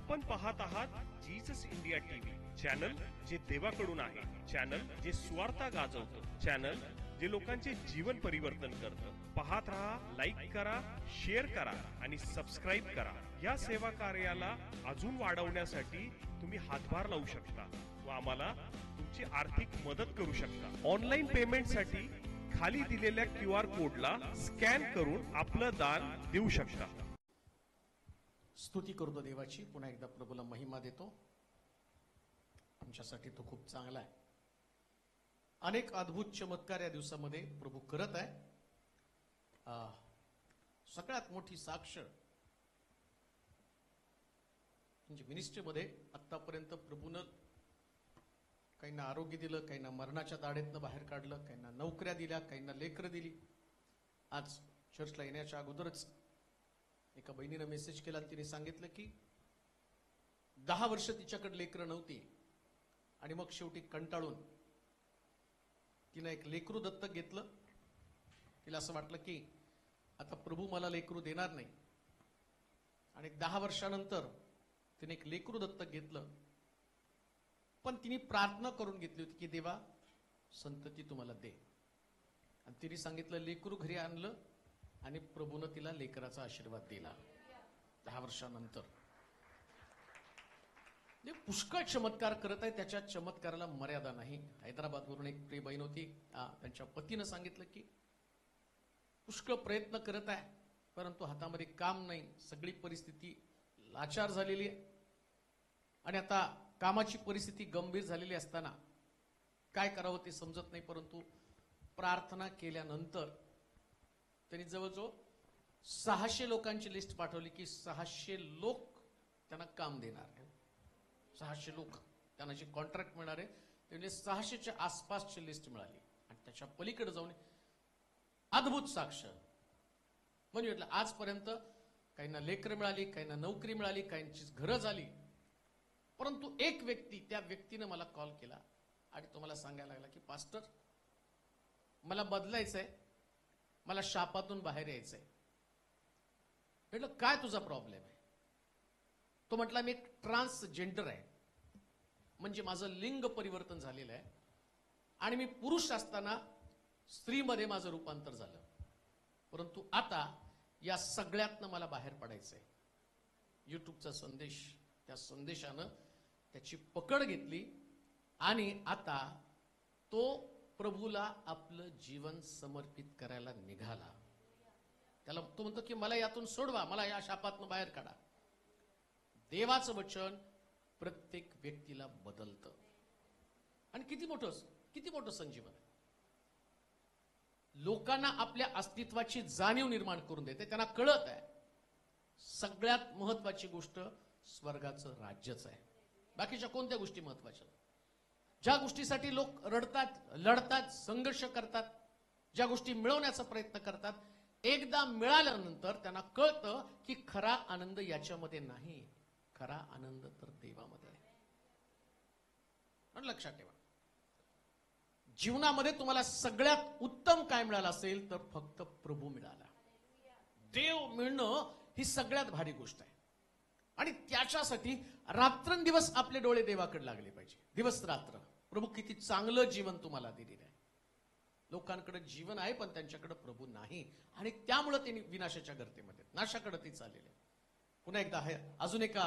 आपण पाहत आहात जीसस इंडिया टीव्ही चॅनल, जे देवाकडून आहे, चॅनल जे स्वार्थ गाजवतं, चॅनल जे लोकांचे जीवन परिवर्तन करतं. पाहत राहा, लाईक करा, शेअर करा आणि सबस्क्राईब करा. या सेवा कार्याला अजून वाढवण्यासाठी तुम्ही हातभार लावू शकता व आम्हाला तुमची आर्थिक मदत करू शकता. ऑनलाईन पेमेंटसाठी खाली दिलेल्या QR कोडला स्कॅन करून आपलं दान देऊ शकता. स्तुती करतो देवाची, पुन्हा एकदा प्रभूला महिमा देतो. आमच्यासाठी तो खूप चांगला आहे. अनेक अद्भुत चमत्कार या दिवसामध्ये प्रभू करत आहे. सगळ्यात मोठी साक्ष म्हणजे मिनिस्ट्रीमध्ये आतापर्यंत प्रभूनं काहींना आरोग्य दिलं, काहींना मरणाच्या दाढेतनं बाहेर काढलं, काहींना नोकऱ्या दिल्या, काहींना लेकरं दिली. आज चर्चला येण्याच्या अगोदरच एका बहिणीनं मेसेज केला आणि तिने सांगितलं की 10 वर्ष तिच्याकडे लेकरं नव्हती आणि मग शेवटी कंटाळून तिनं एक लेकरू दत्तक घेतलं. तिला असं वाटलं की आता प्रभू मला लेकरू देणार नाही आणि 10 वर्षानंतर तिने एक लेकरू दत्तक घेतलं. पण तिने प्रार्थना करून घेतली होती की देवा, संतती तुम्हाला दे. आणि तिने सांगितलं, लेकरू घरी आणलं आणि प्रभूनं तिला लेकराचा आशीर्वाद दिला 10 वर्षानंतर. पुष्कळ चमत्कार करत आहे, त्याच्या चमत्काराला मर्यादा नाही. हैदराबादवरून एक प्रिय बहीण होती, त्यांच्या पतीनं सांगितलं की पुष्कळ प्रयत्न करत आहे परंतु हातामध्ये काम नाही, सगळी परिस्थिती लाचार झालेली आहे आणि आता कामाची परिस्थिती गंभीर झालेली असताना काय करावं ते समजत नाही. परंतु प्रार्थना केल्यानंतर त्यांनी जवळजवळ 600 लोकांची लिस्ट पाठवली की 600 लोक त्यांना काम देणार आहे. 600 लोक त्यांना जे कॉन्ट्रॅक्ट मिळणार आहे म्हणजे 600च्या आसपासची लिस्ट मिळाली. आणि त्याच्या पलीकडे जाऊन अद्भुत साक्ष म्हणजे म्हटलं, आजपर्यंत काहींना लेकरं मिळाली, काहींना नोकरी मिळाली, काहींची घरं झाली. परंतु एक व्यक्ती, त्या व्यक्तीनं मला कॉल केला आणि तो मला सांगायला लागला की पास्टर, मला बदलायचंय, मला शापातून बाहेर यायचंय. म्हटलं, काय तुझा प्रॉब्लेम आहे? तो म्हटला, मी एक ट्रान्सजेंडर आहे, म्हणजे माझं लिंग परिवर्तन झालेलं आहे आणि मी पुरुष असताना स्त्रीमध्ये माझं रूपांतर झालं, परंतु आता या सगळ्यातनं मला बाहेर पडायचंय. युट्यूबचा संदेश, त्या संदेशानं त्याची पकड घेतली आणि आता तो प्रभूला आपलं जीवन समर्पित करायला निघाला. त्याला तो म्हणतो की मला यातून सोडवा, मला या शापातून बाहेर काढा. देवाचं वचन प्रत्येक व्यक्तीला बदलतं आणि किती मोठं संजीवन आहे. लोकांना आपल्या अस्तित्वाची जाणीव निर्माण करून देते. त्यांना कळत आहे सगळ्यात महत्वाची गोष्ट स्वर्गाचं राज्यच आहे. बाकीच्या कोणत्या गोष्टी महत्वाच्या? ज्या गोष्टीसाठी लोक रडतात, लढतात, संघर्ष करतात, ज्या गोष्टी मिळवण्याचा प्रयत्न करतात, एकदा मिळाल्यानंतर त्यांना कळतं की खरा आनंद याच्यामध्ये नाही, खरा आनंद तर देवामध्ये आहे. पण लक्षात ठेवा, जीवनामध्ये तुम्हाला सगळ्यात उत्तम काय मिळालं असेल तर फक्त प्रभू मिळाला. देव मिळणं ही सगळ्यात भारी गोष्ट आहे आणि त्याच्यासाठी रात्रंदिवस आपले डोळे देवाकडे लागले पाहिजे. दिवस रात्र प्रभू किती चांगलं जीवन तुम्हाला दिलेलं आहे. लोकांकडे जीवन आहे पण त्यांच्याकडे प्रभू नाही आणि त्यामुळे ते विनाशाच्या गर्तेमध्ये, नाशाकडे ते चाललेले. पुन्हा एकदा आहे, अजून एका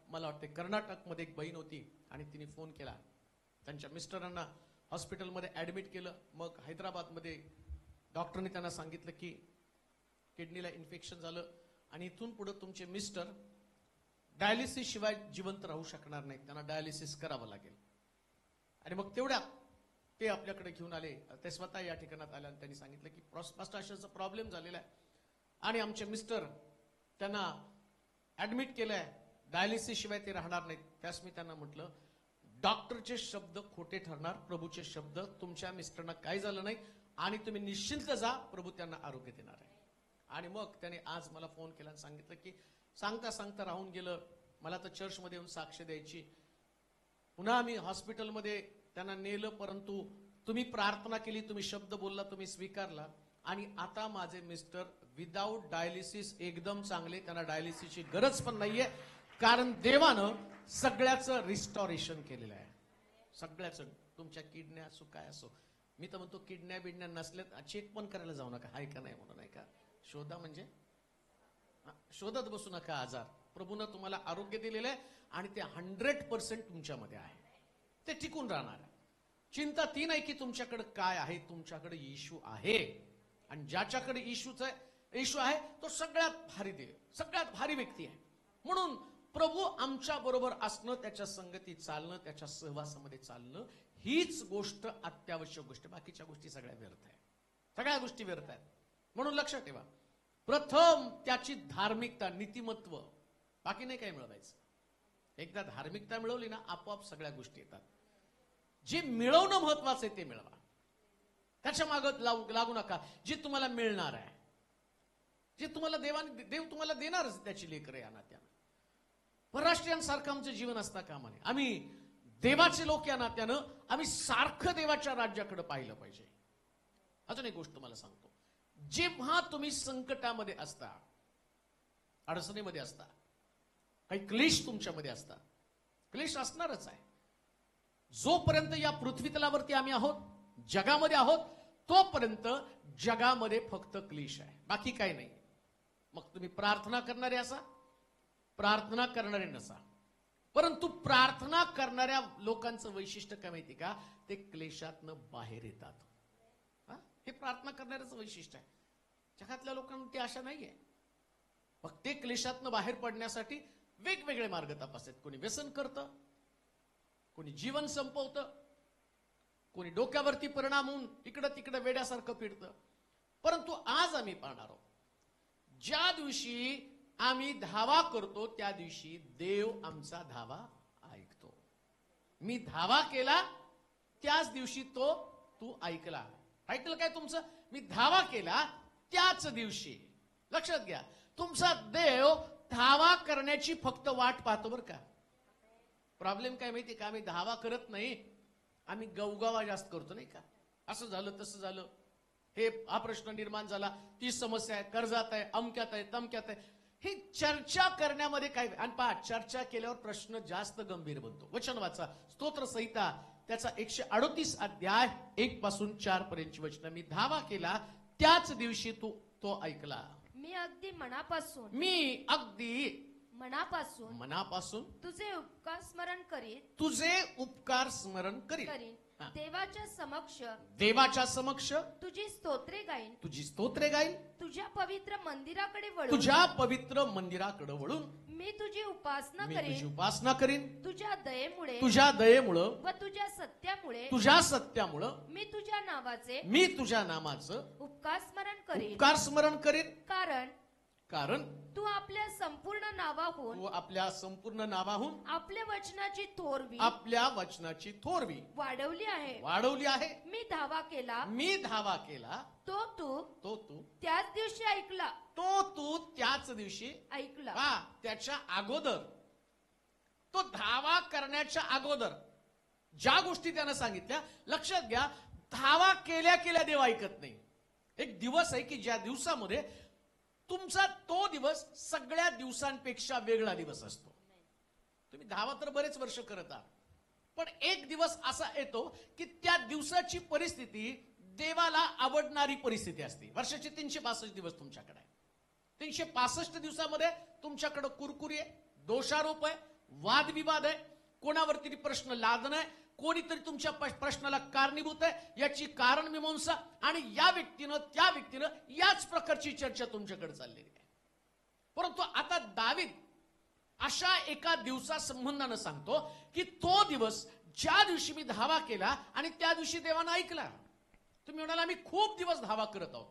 मला वाटते कर्नाटकमध्ये एक बहीण होती आणि तिने फोन केला. त्यांच्या मिस्टरांना हॉस्पिटलमध्ये ऍडमिट केलं. मग हैदराबादमध्ये डॉक्टरने त्यांना सांगितलं की किडनीला इन्फेक्शन झालं आणि इथून पुढे तुमचे मिस्टर डायलिसिस शिवाय जिवंत राहू शकणार नाहीत, त्यांना डायलिसिस करावं लागेल. आणि मग तेवढ्या ते आपल्याकडे घेऊन आले. ते स्वतः या ठिकाणात आले आणि त्यांनी सांगितलं की प्रोस्टाटाचा प्रॉब्लेम झालेला आहे आणि आमचे मिस्टर त्यांना ऍडमिट केलंय, डायलिसिस शिवाय ते राहणार नाहीत. त्यास मी त्यांना म्हटलं, डॉक्टरचे शब्द खोटे ठरणार, प्रभूचे शब्द, तुमच्या मिस्टरना काही झालं नाही आणि तुम्ही निश्चिंत जा, प्रभू त्यांना आरोग्य देणार आहे. आणि मग त्याने आज मला फोन केला आणि सांगितलं की सांगता सांगता राहून गेलं, मला तर चर्चमध्ये येऊन साक्ष द्यायची. पुन्हा मी हॉस्पिटलमध्ये त्यांना नेलं, परंतु तुम्ही प्रार्थना केली, तुम्ही शब्द बोलला, तुम्ही स्वीकारला आणि आता माझे मिस्टर विदाऊट डायलिसिस एकदम चांगले, त्यांना डायलिसिसची गरज पण नाहीये. कारण देवानं सगळ्याचं रिस्टॉरेशन केलेलं आहे. सगळ्याचं, तुमच्या किडन्या असो काय असो. मी तर म्हणतो किडन्या बिडण्या नसल्यात चेक पण करायला जाऊ नका, आहे का नाही म्हणून. नाही का, शोधा म्हणजे शोधत बसू नका आजार. प्रभूनं तुम्हाला आरोग्य दिलेलं आहे आणि ते 100% तुमच्यामध्ये आहे, ते टिकून राहणार आहे. चिंता ती नाही की तुमच्याकडे काय आहे, तुमच्याकडे येशू आहे. आणि ज्याच्याकडे येशू आहे तो सगळ्यात भारी देव, सगळ्यात भारी व्यक्ती आहे. म्हणून प्रभू आमच्या बरोबर असणं, त्याच्या संगतीत चालणं, त्याच्या सहवासामध्ये चालणं, हीच गोष्ट अत्यावश्यक गोष्ट. बाकीच्या गोष्टी सगळ्या व्यर्थ आहेत, सगळ्या गोष्टी व्यर्थ आहेत. म्हणून लक्षात ठेवा, प्रथम त्याची धार्मिकता, नीतिमत्व, बाकी नाही काही मिळवायचं. एकदा धार्मिकता मिळवली ना, आपोआप सगळ्या गोष्टी येतात. जे मिळवणं महत्वाचं आहे ते मिळवा, त्याच्या मागं लागू नका. जे तुम्हाला मिळणार आहे, जे तुम्हाला देव तुम्हाला देणारच, त्याची लेकरं या नात्यानं. परराष्ट्रीयांसारखं आमचं जीवन असता कामा नये. आम्ही देवाचे लोक या नात्यानं आम्ही सारखं देवाच्या राज्याकडे पाहिलं पाहिजे. अजून एक गोष्ट तुम्हाला सांगतो, जेव्हा तुम्ही संकटामध्ये असता, अडचणीमध्ये असता, काही क्लेश तुमच्यामध्ये असतात, क्लेश असणारच आहे. जोपर्यंत या पृथ्वी तलावरती आम्ही आहोत, जगामध्ये आहोत, तोपर्यंत जगामध्ये फक्त क्लेश आहे, बाकी काही नाही. मग तुम्ही प्रार्थना करणारे असा, प्रार्थना करणारे नसा, परंतु प्रार्थना करणाऱ्या लोकांचं वैशिष्ट्य काय माहिती का, ते क्लेशातनं बाहेर येतात. हे प्रार्थना करणाऱ्याचं वैशिष्ट्य आहे. जगातल्या लोकांना ती आशा नाहीये. मग ते क्लेशातनं बाहेर पडण्यासाठी वेगवेगळे मार्ग तपासतात. कोणी व्यसन करतं, कोणी जीवन संपवतं, कोणी डोक्यावरती परिणाम होऊन इकडं तिकडं वेड्यासारखं फिरतं. परंतु आज आम्ही पाहणार आहोत, ज्या दिवशी आम्ही धावा करतो त्या दिवशी देव आमचा धावा ऐकतो. मी धावा केला त्याच दिवशी तू ऐकला. ऐकलं काय तुमचं? मी धावा केला त्याच दिवशी. लक्षात घ्या, तुमचा देव धावा करण्याची फक्त वाट पाहतो बरं का. प्रॉब्लेम काय माहिती का, आम्ही धावा करत नाही, आम्ही गवगावा जास्त करतो. नाही का, असं झालं तसं झालं, हे हा प्रश्न निर्माण झाला, ती समस्या आहे, कर्जात आहे, अमक्यात आहे, तमक्यात आहे. हे चर्चा करण्यामध्ये काय. आणि पहा, चर्चा केल्यावर प्रश्न जास्त गंभीर बनतो. वचन वाचा, स्तोत्र संहिता त्याचा 138 अध्याय 1 पासून 4 पर्यंतची वचन. मी धावा केला त्याच दिवशी तो ऐकला. मी अगदी मनापासून मनापासून तुझे उपकार स्मरण करीत करीन. देवाच्या समक्ष तुझी स्तोत्रे गाईन. तुझ्या पवित्र मंदिराकडे वळून मी तुझी उपासना करीन. तुझ्या दयेमुळं व तुझ्या सत्यामुळं मी तुझ्या नामाचं उपकार स्मरण करीन. कारण तू आपल्या संपूर्ण नावाहून आपल्या वचनाची थोरवी वाढवली आहे. मी धावा केला तो तू त्याच दिवशी ऐकला. त्याच्या अगोदर, तो धावा करण्याच्या अगोदर ज्या गोष्टी त्यानं सांगितल्या, लक्षात घ्या, धावा केल्या देव ऐकत नाही. एक दिवस आहे की ज्या दिवसामध्ये तुमचा तो दिवस सगळ्या दिवसांपेक्षा वेगळा दिवस असतो. तुम्ही धावा तर बरेच वर्ष करत आहात, पण एक दिवस असा येतो की त्या दिवसाची परिस्थिती देवाला आवडणारी परिस्थिती असते. वर्षाचे 365 दिवस तुमच्याकडे आहे. 365 दिवसामध्ये तुमच्याकडे कुरकुरी आहे, दोषारोप आहे, वादविवाद आहे, कोणावरती प्रश्न लादणं आहे, कोणीतरी तुमच्या प्रश्नाला कारणीभूत आहे, याची कारण मीमांसा, आणि या व्यक्तीनं त्या व्यक्तीनं याच प्रकारची चर्चा तुमच्याकडे चाललेली आहे. परंतु आता दावीद अशा एका दिवसा संबंधानं सांगतो की तो दिवस ज्या दिवशी मी धावा केला आणि त्या दिवशी देवानं ऐकला. तुम्ही म्हणाला आम्ही खूप दिवस धावा करत आहोत.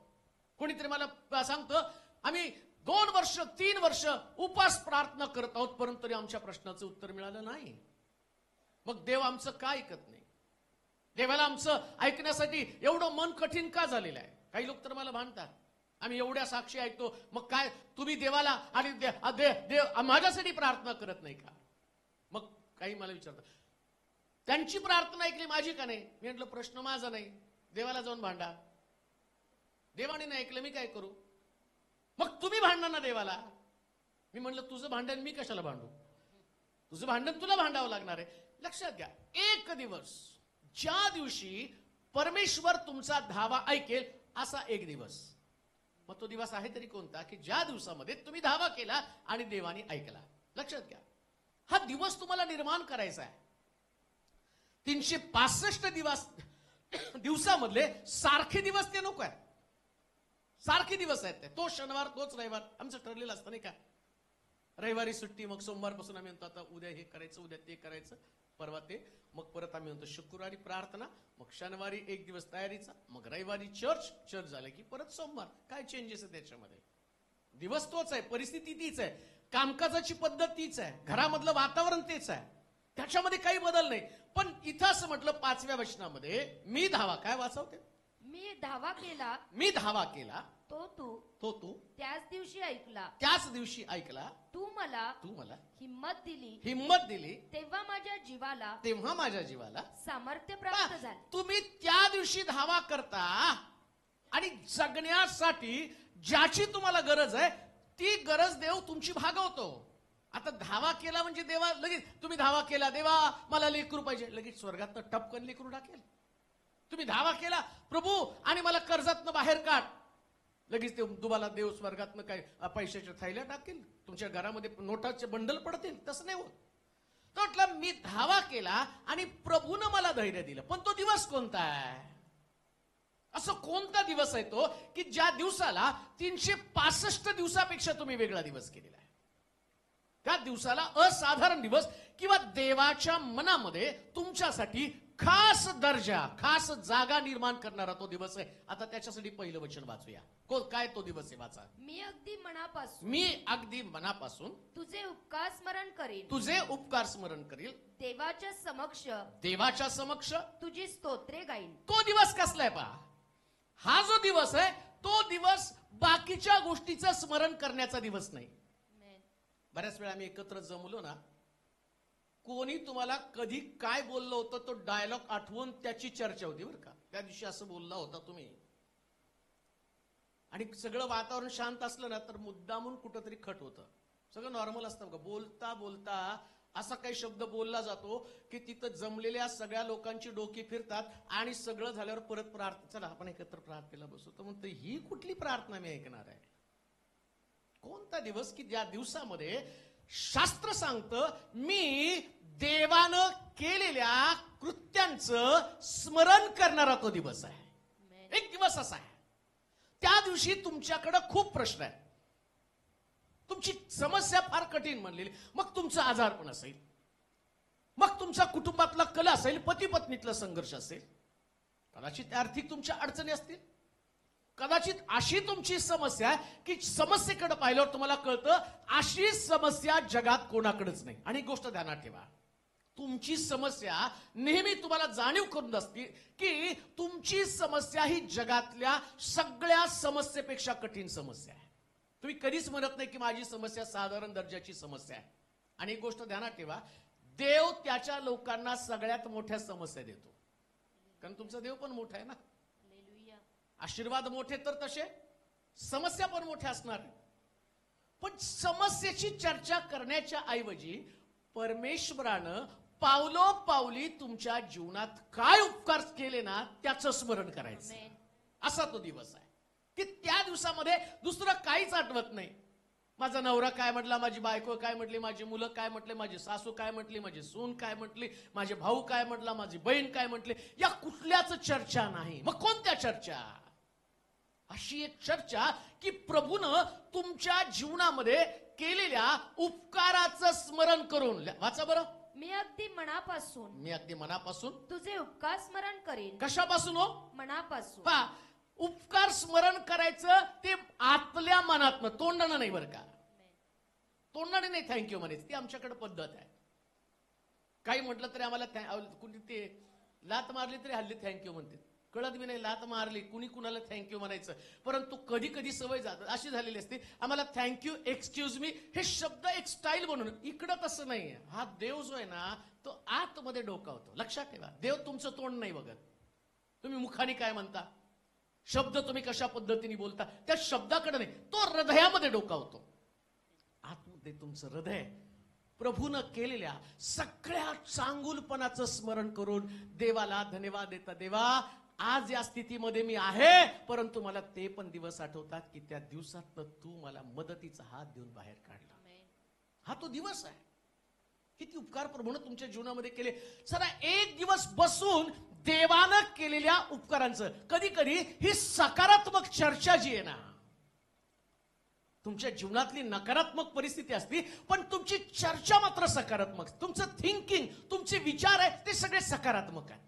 कोणीतरी मला सांगतं आम्ही 2 वर्ष 3 वर्ष उपास प्रार्थना करत आहोत, परंतु आमच्या प्रश्नाचं उत्तर मिळालं नाही. मग देव आमचं का ऐकत नाही? देवाला आमचं ऐकण्यासाठी एवढं मन कठीण का झालेलं आहे? काही लोक तर मला भांडतात, आम्ही एवढ्या साक्षी ऐकतो, मग काय तुम्ही देवाला आणि देव माझ्यासाठी प्रार्थना करत नाही का? मग काही मला विचारतात, त्यांची प्रार्थना ऐकली, माझी का नाही? मी म्हटलं प्रश्न माझा नाही, देवाला जाऊन भांडा. देवाने नाही ऐकलं, मी काय करू? मग तुम्ही भांडणार ना देवाला. मी म्हटलं तुझं भांडण मी कशाला भांडू? तुझं भांडण तुला भांडावं लागणार आहे. लक्षात घ्या, एक दिवस ज्या दिवशी परमेश्वर तुमचा धावा ऐकेल असा एक दिवस. मग तो दिवस आहे तरी कोणता, की ज्या दिवसामध्ये तुम्ही धावा केला आणि देवाने ऐकला. लक्षात घ्या, हा दिवस तुम्हाला निर्माण करायचा आहे. 365 दिवसामधले सारखे दिवस ते नको आहेत. सारखे दिवस आहेत ते. तो शनिवार तोच रविवार आमचं ठरलेलं असतं नाही का. रविवारी सुट्टी, मग सोमवारपासून आम्ही म्हणतो आता उद्या हे करायचं, उद्या ते करायचं, परवा ते, मग परत आम्ही म्हणतो शुक्रवारी प्रार्थना, मग शनिवारी एक दिवस तयारीचा, मग रविवारी चर्च झालं की परत सोमवार. काय चेंजेस आहे त्याच्यामध्ये? दिवस तोच आहे, परिस्थिती तीच आहे, कामकाजाची पद्धत तीच आहे, घरामधलं वातावरण तेच आहे, त्याच्यामध्ये काही बदल नाही. पण इथं असं म्हटलं 5व्या वचनामध्ये, मी धावा, काय वाचवते? मी धावा केला, मी धावा केला, तो तू त्याच दिवशी ऐकला, त्याच दिवशी ऐकला, तू मला हिम्मत हिम्मत दिली, तेव्हा माझ्या जीवाला सामर्थ्य प्राप्त झाले. तुम्ही त्या दिवशी धावा करता आणि जगण्यासाठी ज्याची तुम्हाला गरज आहे ती गरज देव तुमची भागवतो. आता धावा केला म्हणजे देवा लगेच, तुम्ही धावा केला देवा मला लेकरू पाहिजे, लगेच स्वर्गातनं टपकन लेकरू टाकेल. तुम्ही धावा केला प्रभू आणि मला कर्जातनं बाहेर काढ, लगेच ते तुम्हाला देव स्वर्गातनं काय पैशाच्या थैल्या टाकेल, तुमच्या घरामध्ये नोटाचे बंडल पडतील. तसं नाही होत. तो म्हटलं मी धावा केला आणि प्रभूनं मला धैर्य दिलं. पण तो दिवस कोणता आहे? असं कोणता दिवस आहे तो की ज्या दिवसाला 365 दिवसापेक्षा तुम्ही वेगळा दिवस केलेला आहे? त्या दिवसाला असाधारण दिवस किंवा देवाच्या मनामध्ये तुमच्यासाठी खास दर्जा, खास जागा निर्माण करणारा तो दिवस आहे. आता त्याच्यासाठी पहिलं वचन वाचूया. काय तो दिवस आहे? वाचा. मी अगदी मनापासून तुझे उपकार स्मरण करील, देवाच्या समक्ष तुझी स्तोत्रे गाईन. तो दिवस कसला आहे पहा. हा जो दिवस आहे तो दिवस बाकीच्या गोष्टीचं स्मरण करण्याचा दिवस नाही. बऱ्याच वेळा आम्ही एकत्र जमलो ना, कोणी तुम्हाला कधी काय बोललं होतं तो डायलॉग आठवून त्याची चर्चा होती बरं का. त्या दिवशी असं बोलला होता तुम्ही, आणि सगळं वातावरण शांत असलं ना तर मुद्दामून कुठंतरी खट होतं. सगळं नॉर्मल असतं बघा. बोलता बोलता असा काही शब्द बोलला जातो की तिथं जमलेल्या सगळ्या लोकांची डोकी फिरतात आणि सगळं झाल्यावर परत प्रार्थना, चला आपण एकत्र प्रार्थनेला बसू. तर म्हणतो ही कुठली प्रार्थना मी ऐकणार आहे? कोणता दिवस की ज्या दिवसामध्ये शास्त्र सांगतं मी देवानं केलेल्या कृत्यांचं स्मरण करणारा तो दिवस आहे. एक दिवस असा आहे, त्या दिवशी तुमच्याकडे खूप प्रश्न आहे, तुमची समस्या फार कठीण म्हणलेली, मग तुमचा आजारपण असेल, मग तुमचा कुटुंबातला कल असेल, पती पत्नीतला संघर्ष असेल, कदाचित आर्थिक तुमच्या अडचणी असतील, कदाचित अशी तुमची समस्या की समस्येकडे पाहिल्यावर तुम्हाला कळतं अशी समस्या जगात कोणाकडेच नाही. आणि एक गोष्ट ध्यानात ठेवा, तुमची समस्या नेहमी तुम्हाला जाणीव करून असते की तुमची समस्या ही जगातल्या सगळ्या समस्येपेक्षा कठीण समस्या आहे. तुम्ही कधीच म्हणत नाही की माझी समस्या साधारण दर्जाची समस्या आहे. आणि एक गोष्ट ध्यानात ठेवा, देव त्याच्या लोकांना सगळ्यात मोठ्या समस्या देतो, कारण तुमचा देव पण मोठा आहे ना. आशीर्वाद मोठे तर तसे समस्या पण मोठ्या असणार. पण समस्येची चर्चा करण्याच्या ऐवजी परमेश्वरानं पावलोपावली तुमच्या जीवनात काय उपकार केले ना त्याचं स्मरण करायचं. असा तो दिवस आहे की त्या दिवसामध्ये दुसरं काहीच आठवत नाही. माझा नवरा काय म्हटला, माझी बायको काय म्हटली, माझी मुलं काय म्हटले, माझी सासू काय म्हटली, माझी सून काय म्हटली, माझे भाऊ काय म्हटला, माझी बहीण काय म्हटली, या कुठल्याच चर्चा नाही. मग कोणत्या चर्चा? अशी एक चर्चा की प्रभूनं तुमच्या जीवनामध्ये केलेल्या उपकाराचं स्मरण करून. वाचा बरं. मी अगदी मनापासून तुझे उपकार स्मरण करेन. कशापासून हो? मनापासून. पहा, उपकार स्मरण करायचं ते आतल्या मनातनं, तोंडानं नाही बरं का. तोंडाने नाही थँक्यू म्हणायचं, ती आमच्याकडे पद्धत आहे. काही म्हटलं तरी आम्हाला कुणी ते लात मारली तरी हल्ली थँक्यू म्हणते. कळत मी नाही, लात मारली कुणी कुणाला थँक्यू म्हणायचं. परंतु कधी कधी सवय अशी झालेली असते, आम्हाला थँक्यू, एक्सक्यूज मी हे शब्द एक स्टाईल बनवून. इकडं तसं नाहीये. हा देव जो आहे ना तो आतमध्ये डोकावतो. लक्षात ठेवा, देव तुमचं तोंड नाही बघत, तुम्ही मुखाने काय म्हणता, शब्द तुम्ही कशा पद्धतीने बोलता त्या शब्दाकडे नाही, तो हृदयामध्ये डोकावतो. आतमध्ये तुमचं हृदय प्रभूनं केलेल्या सगळ्या चांगुलपणाचं स्मरण करून देवाला धन्यवाद देता. देवा, आज या स्थितीमध्ये मी आहे, परंतु मला ते पण दिवस आठवतात की त्या दिवसात तू मला मदतीचा हात देऊन बाहेर काढला. हा तो दिवस आहे. किती उपकार प्रभूनं तुमच्या जीवनामध्ये केले. चला एक दिवस बसून देवानं केलेल्या उपकारांचं, कधी कधी ही सकारात्मक चर्चा जी आहे ना, तुमच्या जीवनातली नकारात्मक परिस्थिती असते, पण तुमची चर्चा मात्र सकारात्मक, तुमचं थिंकिंग, तुमचे विचार आहे ते सगळे सकारात्मक आहेत.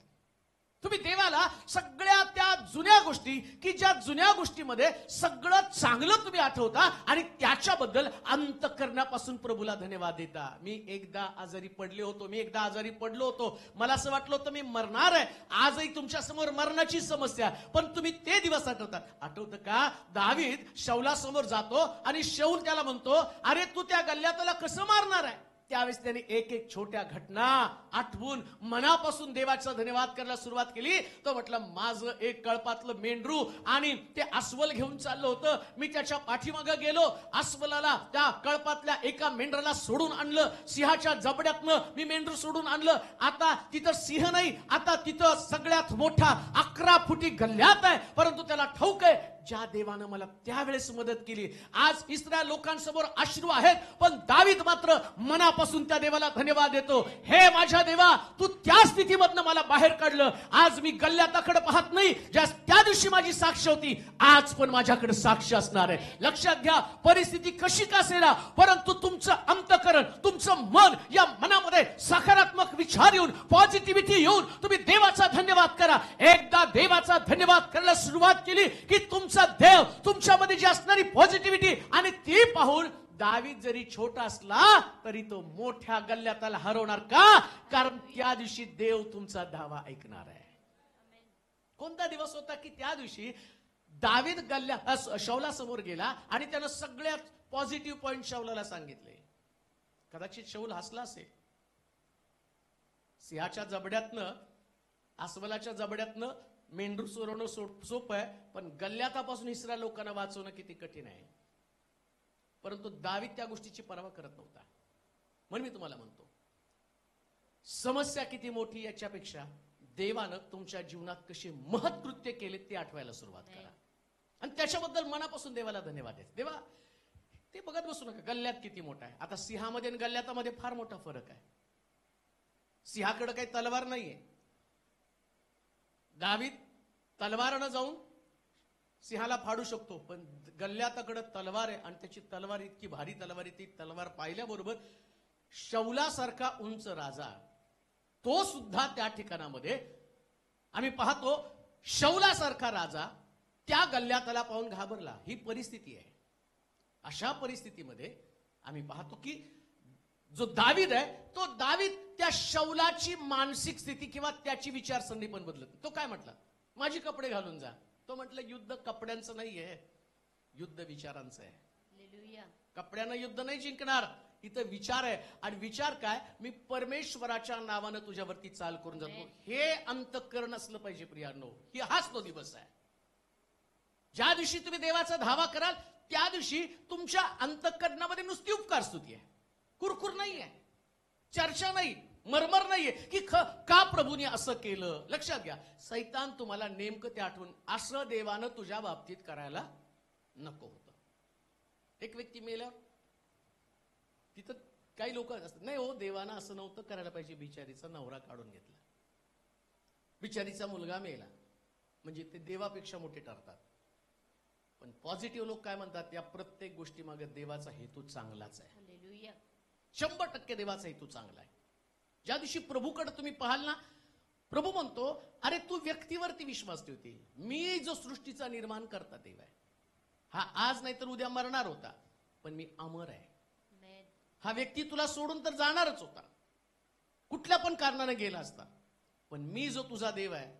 तुम्ही देवाला सगळ्या त्या जुन्या गोष्टी की ज्या जुन्या गोष्टीमध्ये सगळं चांगलं तुम्ही आठवता आणि त्याच्याबद्दल अंतःकरणापासून प्रभूला धन्यवाद देता. मी एकदा आजारी पडलो होतो. मला असं वाटलं होतं मी मरणार आहे. आजही तुमच्या समोर मरणाची समस्या, पण तुम्ही ते दिवस आठवतात. आठवतं का? दावीद शौलासमोर जातो आणि शौल त्याला म्हणतो, अरे तू त्या गल्ल्यातला कसं मारणार आहे? त्यावेळेस त्यांनी एक एक छोट्या घटना आठवून मनापासून देवाचा धन्यवाद करायला सुरुवात केली. तो म्हटलं, माझं एक कळपातलं मेंढरू आणि ते अस्वल घेऊन चाललं होतं. मी त्याच्या पाठीमागे गेलो, अस्वलाला त्या कळपातल्या एका मेंढराला सोडून आणलं. सिंहाच्या जबड्यातनं मी मेंढरू सोडून आणलं. आता तिथं सिंह नाही, आता तिथं सगळ्यात मोठा 11 फुटी गल्ल्यात आहे. परंतु त्याला ठाऊक आहे, ज्या देवानं मला त्यावेळेस मदत केली, आज इस्रायल लोकांसमोर अश्रू आहेत, पण दावीद मात्र मनापासून त्या देवाला धन्यवाद देतो. हे माझ्या देवा, तू त्या स्थितीमधनं मला बाहेर काढलं. आज मी गल्ल्याताकडे पाहत नाही, त्या दिवशी माझी साक्ष होती, आज पण माझ्याकडे साक्ष असणार आहे. लक्षात घ्या, परिस्थिती कशी का असेना, परंतु तुमचं अंतःकरण, तुमचं मन, या मनामध्ये सकारात्मक विचार येऊन, पॉझिटिव्हिटी येऊन तुम्ही देवाचा धन्यवाद करा. एकदा देवाचा धन्यवाद करायला सुरुवात केली की तुमचा देव तुमच्यामध्ये जी असणारी पॉझिटिव्हिटी, आणि ती पाहून दावीद जरी छोटा असला तरी तो मोठ्या गल्ल्याताला हरवणार. का? कारण त्या दिवशी देव तुमचा धावा ऐकणार आहे. कोणता दिवस होता की त्या दिवशी दावीद शौलासमोर गेला आणि त्यानं सगळ्यात पॉझिटिव्ह पॉइंट शौलाला सांगितले. कदाचित शौल हसला असेल. सिंहाच्या जबड्यातनं, अस्वलाच्या जबड्यातनं मेंढरू सोडवणं सोपं आहे, पण गल्ल्यातापासून इस्रायल लोकांना वाचवणं किती कठीण आहे. परंतु दावीद त्या गोष्टीची पर्वा करत नव्हता. म्हणून मी तुम्हाला म्हणतो, समस्या किती मोठी याच्यापेक्षा देवानं तुमच्या जीवनात कसे महत्कृत्य केले ते आठवायला सुरुवात करा आणि त्याच्याबद्दल मनापासून देवाला धन्यवाद द्या. देवा, ते बघत बसू नका गल्ल्यात किती मोठा आहे. आता सिंहामध्ये आणि गल्ल्यातामध्ये फार मोठा फरक आहे. सिंहाकडे काही तलवार नाहीये. दावीद तलवारनं जाऊन सिंहाला फाडू शकतो, पण गल्ल्याताकडे तलवार आहे आणि त्याची तलवार इतकी भारी तलवार आहे, ती तलवार पाहिल्याबरोबर शौलासारखा उंच राजा तो सुद्धा त्या ठिकाणामध्ये आम्ही पाहतो, शौलासारखा राजा त्या गल्ल्याताला पाहून घाबरला. ही परिस्थिती आहे. अशा परिस्थितीमध्ये आम्ही पाहतो की जो दावीद आहे, तो दावीद त्या शौलाची मानसिक स्थिती किंवा त्याची विचारसरणी पण बदलत. तो काय म्हटला? माझी कपडे घालून जा. तो म्हटलं, युद्ध कपड्यांचं नाहीये, युद्ध विचारांचं आहे. कपड्यानं युद्ध नाही जिंकणार, इथं विचार आहे. आणि विचार काय? मी परमेश्वराच्या नावानं तुझ्यावरती चाल करून जातो. हे अंतःकरण असलं पाहिजे प्रियांनो. ही हाच तो दिवस आहे. ज्या दिवशी तुम्ही देवाचा धावा कराल त्या दिवशी तुमच्या अंतःकरणामध्ये नुसती उपकार स्तुती आहे, कुरकुर नाहीये, चर्चा नाही, मरमर नाहीये की का प्रभूने असं केलं. लक्षात घ्या, सैतान तुम्हाला नेमकं ते आठवून, असं देवानं तुझ्या बाबतीत करायला नको होतं. एक व्यक्ती मेल्यावर तिथं काही लोक असतात, नाही हो देवानं असं नव्हतं करायला पाहिजे, बिचारीचा नवरा काढून घेतला, बिचारीचा मुलगा मेला, म्हणजे ते देवापेक्षा मोठे ठरतात. पण पॉझिटिव्ह लोक काय म्हणतात? या प्रत्येक गोष्टी मागे देवाचा हेतू चांगलाच आहे. 100% देवाचा हेतू चांगला आहे. ज्या दिवशी प्रभूकडे तुम्ही पाहाल ना, प्रभू म्हणतो, अरे तू व्यक्तीवरती विश्वास ठेवते, मी जो सृष्टीचा निर्माण करता देव आहे, हा आज नाही तर उद्या मरणार होता, पण मी अमर आहे. हा व्यक्ती तुला सोडून तर जाणारच होता, कुठल्या पण कारणाने गेला असता, पण मी जो तुझा देव आहे,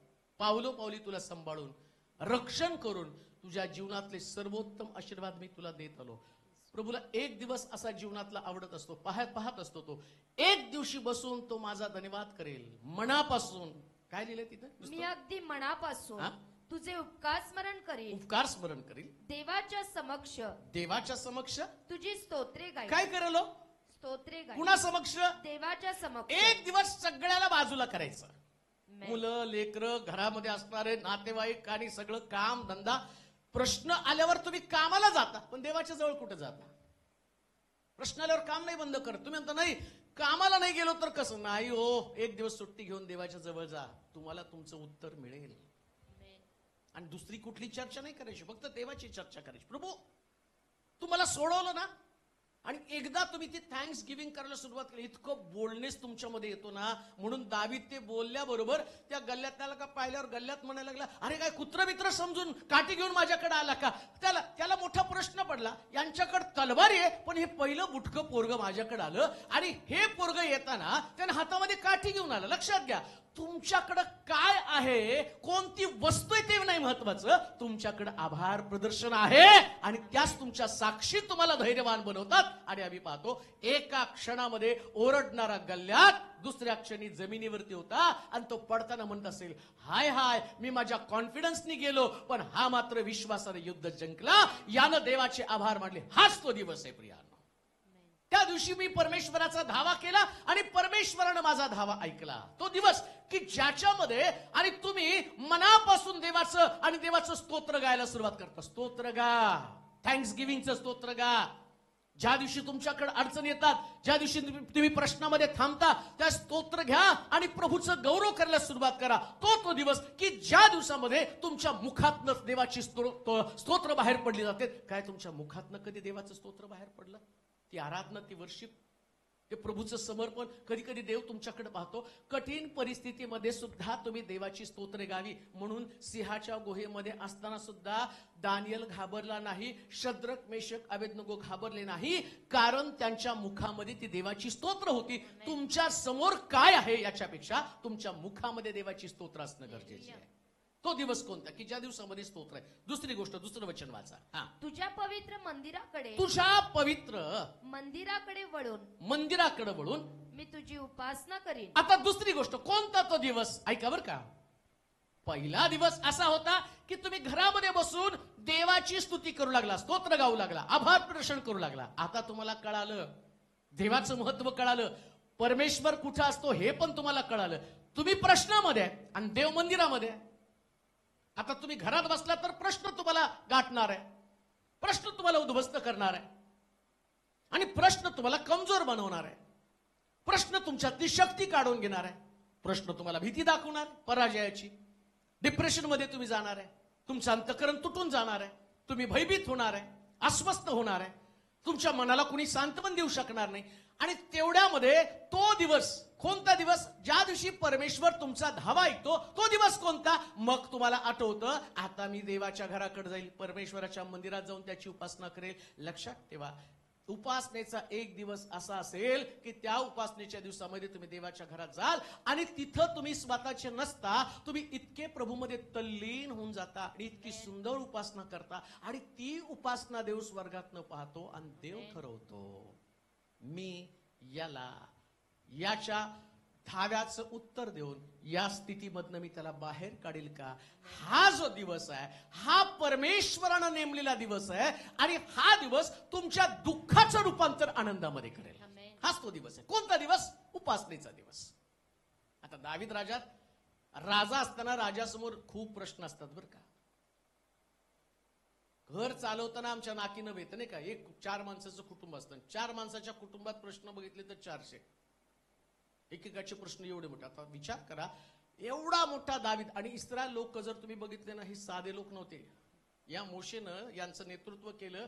पावलोपावली तुला सांभाळून रक्षण करून तुझ्या जीवनातले सर्वोत्तम आशीर्वाद मी तुला देत आलो. प्रभूला एक दिवस असा जीवनातला आवडत असतो, पाहत असतो. तो एक दिवशी बसून तो माझा धन्यवाद करेल मनापासून. काय लिहिलंय तिथं? मी अगदी मनापासून तुझे उपकार स्मरण करील. उपकार स्मरण करील. देवाच्या समक्ष तुझी स्तोत्रे गाईल. काय करेल? स्तोत्रे गाईन कुणा समक्ष? देवाच्या समक्ष एक दिवस सगळ्याला बाजूला करायचं. Amen. मुलं लेकरं घरामध्ये असणारे नातेवाईक आणि सगळं काम धंदा. प्रश्न आल्यावर तुम्ही कामाला जाता पण देवाच्या जवळ कुठे जाता? प्रश्न आल्यावर काम नाही बंद करत. तुम्ही म्हणता नाही कामाला नाही गेलो तर कसं? नाही हो, एक दिवस सुट्टी घेऊन देवाच्या जवळ जा, तुम्हाला तुमचं उत्तर मिळेल. Amen. आणि दुसरी कुठली चर्चा नाही करायची, फक्त देवाची चर्चा करायची. प्रभू तुम्हाला सोडवलं ना, आणि एकदा तुम्ही ती थँक्स गिव्हिंग करायला सुरुवात केली, इतकं बोलणेच तुमच्यामध्ये येतो ना. म्हणून दावीद ते बोलल्याबरोबर त्या गल्ल्यातल्याला का पाहिल्यावर गल्ल्यात म्हणायला लागला, अरे काय कुत्र मित्र समजून काठी घेऊन माझ्याकडे आला का? त्याला मोठा प्रश्न पडला, यांच्याकडे तलवार आहे पण हे पहिलं बुटकं पोरग माझ्याकडे आलं, आणि हे पोरग येताना त्याने हातामध्ये काठी घेऊन आलं. लक्षात घ्या, तुमच्याकडे काय आहे, कोणती वस्तू आहे ते नाही महत्वाचं, तुमच्याकडे आभार प्रदर्शन आहे, आणि त्याच तुमच्या साक्षी तुम्हाला धैर्यवान बनवतात. आणि आम्ही पाहतो एका क्षणामध्ये ओरडणारा गल्ल्यात दुसऱ्या क्षणी जमिनीवरती होता, आणि तो पडताना म्हणत असेल, हाय हाय मी माझ्या कॉन्फिडन्सनी गेलो पण हा मात्र विश्वासाने युद्ध जिंकला, यानं देवाचे आभार मानले. हाच तो दिवस आहे प्रियानो. त्या दिवशी मी परमेश्वराचा धावा केला आणि परमेश्वरानं माझा धावा ऐकला. तो दिवस की ज्याच्यामध्ये आणि तुम्ही मनापासून देवाचं आणि देवाचं स्तोत्र गायला सुरुवात करता. स्तोत्र गा, थँक्स गिव्हिंगचं स्तोत्र गा. ज्या दिवशी तुमच्याकडे अडचण येतात, ज्या दिवशी तुम्ही प्रश्नामध्ये थांबता, त्या स्तोत्र घ्या आणि प्रभूचं गौरव करायला सुरुवात करा. तो दिवस की ज्या दिवसामध्ये तुमच्या मुखातनं देवाची स्तोत्र बाहेर पडली जाते. काय तुमच्या मुखातनं कधी देवाचं स्तोत्र बाहेर पडलं? ती आराधना, ती वर्शिप, ते प्रभूचं समर्पण. कधी कधी देव तुमच्याकडे पाहतो. कठीण परिस्थितीमध्ये सुद्धा तुम्ही देवाची स्तोत्रे गावी. म्हणून सिंहाच्या गुहेमध्ये असताना सुद्धा दानियल घाबरला नाही, शद्रक मेशक अबेदनगो घाबरले नाही, कारण त्यांच्या मुखामध्ये ती देवाची स्तोत्र होती. तुमच्या समोर काय आहे याच्यापेक्षा तुमच्या मुखामध्ये देवाची स्तोत्र असणं गरजेचे आहे. तो दिवस कोणता की ज्या दिवसामध्ये स्तोत्र आहे. दुसरी गोष्ट, दुसरं वचन वाचा. तुझ्या पवित्र मंदिराकडे, तुझ्या पवित्र मंदिराकडे वळून मी तुझी उपासना करीन. आता दुसरी गोष्ट, कोणता तो दिवस? ऐका बर का. पहिला दिवस असा होता की तुम्ही घरामध्ये बसून देवाची स्तुती करू लागला, स्तोत्र गाऊ लागला, आभार प्रदर्शन करू लागला. आता तुम्हाला कळालं, देवाचं महत्व कळालं, परमेश्वर कुठं असतो हे पण तुम्हाला कळालं. तुम्ही प्रश्नामध्ये आहे आणि देव मंदिरामध्ये आहे. आता तुम्ही घरात बसला तर प्रश्न तुम्हाला गाठणार आहे, प्रश्न तुम्हाला उद्ध्वस्त करणार आहे, आणि प्रश्न तुम्हाला कमजोर बनवणार आहे, प्रश्न तुमच्यातली शक्ती काढून घेणार आहे, प्रश्न तुम्हाला भीती दाखवणार, पराजयाची. डिप्रेशन मध्ये तुम्ही जाणार आहे, तुमचं अंतःकरण तुटून जाणार आहे, तुम्ही भयभीत होणार आहे, अस्वस्थ होणार आहे, तुमच्या मनाला कुणी सांत्वन देऊ शकणार नाही. आणि तेवढ्यामध्ये तो दिवस, कोणता दिवस? ज्या दिवशी परमेश्वर तुमचा धावा ऐकतो. तो दिवस कोणता? मग तुम्हाला आठवतं, आता मी देवाच्या घराकडे जाईल, परमेश्वराच्या मंदिरात जाऊन त्याची उपासना करेल. लक्षात ठेवा, उपासनेचा एक दिवस असा असेल की त्या उपासनेच्या दिवसामध्ये तुम्ही देवाच्या घरात जाल आणि तिथं तुम्ही स्वतःचे नसता, तुम्ही इतके प्रभूमध्ये तल्लीन होऊन जाता आणि इतकी सुंदर उपासना करता, आणि ती उपासना देव स्वर्गातनं पाहतो आणि देव ठरवतो मी याच्या धाव्याचं उत्तर देऊन या स्थितीमधनं मी त्याला बाहेर काढेल का. हा जो दिवस आहे हा परमेश्वरानं नेमलेला दिवस आहे, आणि हा दिवस तुमच्या दुःखाचं रूपांतर आनंदामध्ये करेल. हाच तो दिवस आहे. कोणता दिवस? उपासनेचा दिवस. आता दावीद राजा असताना राजासमोर खूप प्रश्न असतात बरं का. घर चालवताना आमच्या नाकीनं वेतन नाही का, 4 माणसाचं कुटुंब असतं, 4 माणसाच्या कुटुंबात प्रश्न बघितले तर 400. एकेकाचे प्रश्न एवढे मोठे. आता विचार करा, एवढा मोठा दावीद. आणि इस्रायल लोक जर तुम्ही बघितले ना, हे साधे लोक नव्हते. या मोशेनं यांचं नेतृत्व केलं.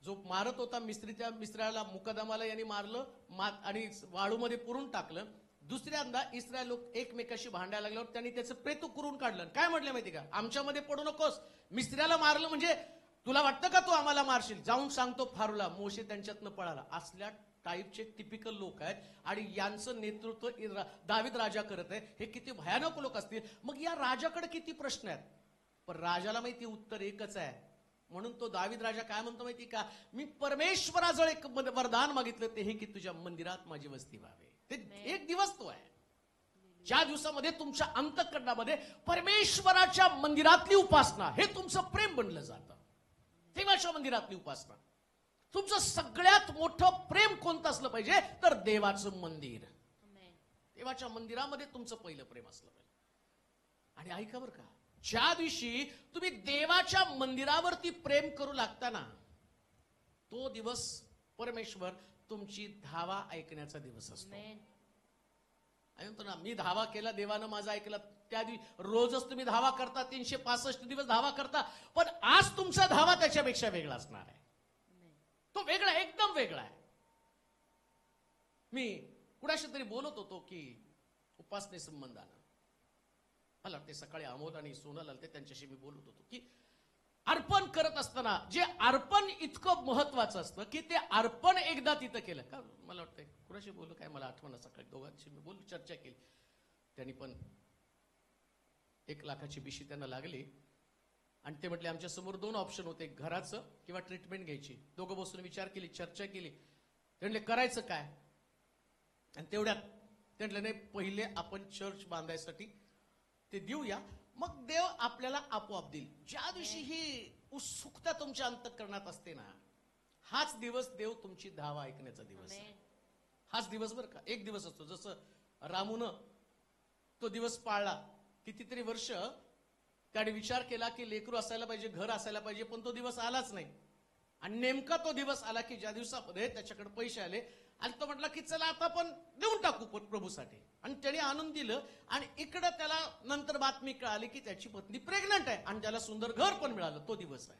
जो मारत होता त्या मिस्राला, मुकदमाला यांनी मारलं आणि वाळूमध्ये पुरून टाकलं. दुसऱ्यांदा इस्रायल लोक एकमेकाशी भांडायला लागल्यावर त्यांनी त्याचं प्रेत करून काढलं. काय म्हटलं माहिती का? आमच्यामध्ये पडू नकोस. मिस्त्र्याला मारलं म्हणजे तुला वाटतं का तू आम्हाला मारशील? जाऊन सांगतो फारूला. मोशे त्यांच्यातनं पळाला. असल्या टाईपचे टिपिकल लोक आहेत, आणि यांचं नेतृत्व दावीद राजा करत आहे. हे किती भयानक लोक असतील. मग या राजाकडे किती प्रश्न आहेत, पण राजाला माहिती उत्तर एकच आहे. म्हणून तो दावीद राजा काय म्हणतो माहिती का? मी परमेश्वराजवळ एक वरदान मागितलं, ते हे की तुझ्या मंदिरात माझी वस्ती व्हावी. ते एक दिवस तो आहे ज्या दिवसामध्ये तुमच्या अंतःकरणामध्ये परमेश्वराच्या मंदिरातली उपासना हे तुमचं प्रेम बनलं जातं. देवाच्या मंदिरातली उपासना. तुमचं सगळ्यात मोठं प्रेम कोणतं असलं पाहिजे तर देवाचं मंदिर. देवाच्या मंदिरामध्ये तुमचं पहिलं प्रेम असलं पाहिजे. आणि ऐका बरं का, ज्या दिवशी तुम्ही देवाच्या मंदिरावरती प्रेम करू लागता ना, तो दिवस परमेश्वर तुमची धावा ऐकण्याचा दिवस असतो. आणि म्हणतो ना, मी धावा केला देवानं माझा ऐकला. त्या दिवशी रोजच तुम्ही धावा करता, 365 दिवस धावा करता, पण आज तुमचा धावा त्याच्यापेक्षा वेगळा असणार आहे. तो वेगळा, एकदम वेगळा आहे. मी कुणाशी तरी बोलत होतो की उपासने संबंधानं, मला ते सकाळी आमोद आणि सोनल आलते, त्यांच्याशी मी बोलत होतो की अर्पण करत असताना जे अर्पण इतकं महत्वाचं असतं की ते अर्पण एकदा तिथं केलं का, मला वाटतंय कुणाशी बोलू काय मला आठवण, सकाळी दोघांशी मी बोलू, चर्चा केली. त्यांनी पण 1 लाखाची बिशी त्यांना लागली आणि ते म्हटले आमच्या समोर 2 ऑप्शन होते, घराचं किंवा ट्रीटमेंट घ्यायची. दोघं बसून विचार केली, चर्चा केली. ते म्हटले करायचं काय, आणि तेवढ्यात ते म्हटले नाही, पहिले आपण चर्च बांधायसाठी ते देऊया, मग देव आपल्याला आपोआप देईल. ज्या दिवशी ही उत्सुकता तुमच्या अंतःकरणात असते ना, हाच दिवस देव तुमची धावा ऐकण्याचा दिवस आहे. हाच दिवस बरं का, एक दिवस असतो. जसं रामूनं तो दिवस पाळला, कितीतरी वर्ष त्याने विचार केला की लेकरू असायला पाहिजे, घर असायला पाहिजे, पण तो दिवस आलाच नाही. आणि नेमका तो दिवस आला की ज्या दिवसामध्ये त्याच्याकडे पैसे आले आणि तो म्हटला की चला आता आपण देऊन टाकू प्रभूसाठी, आणि त्याने आणून दिलं. आणि इकडं त्याला नंतर बातमी कळाली की त्याची पत्नी प्रेग्नंट आहे आणि त्याला सुंदर घर पण मिळालं. तो दिवस आहे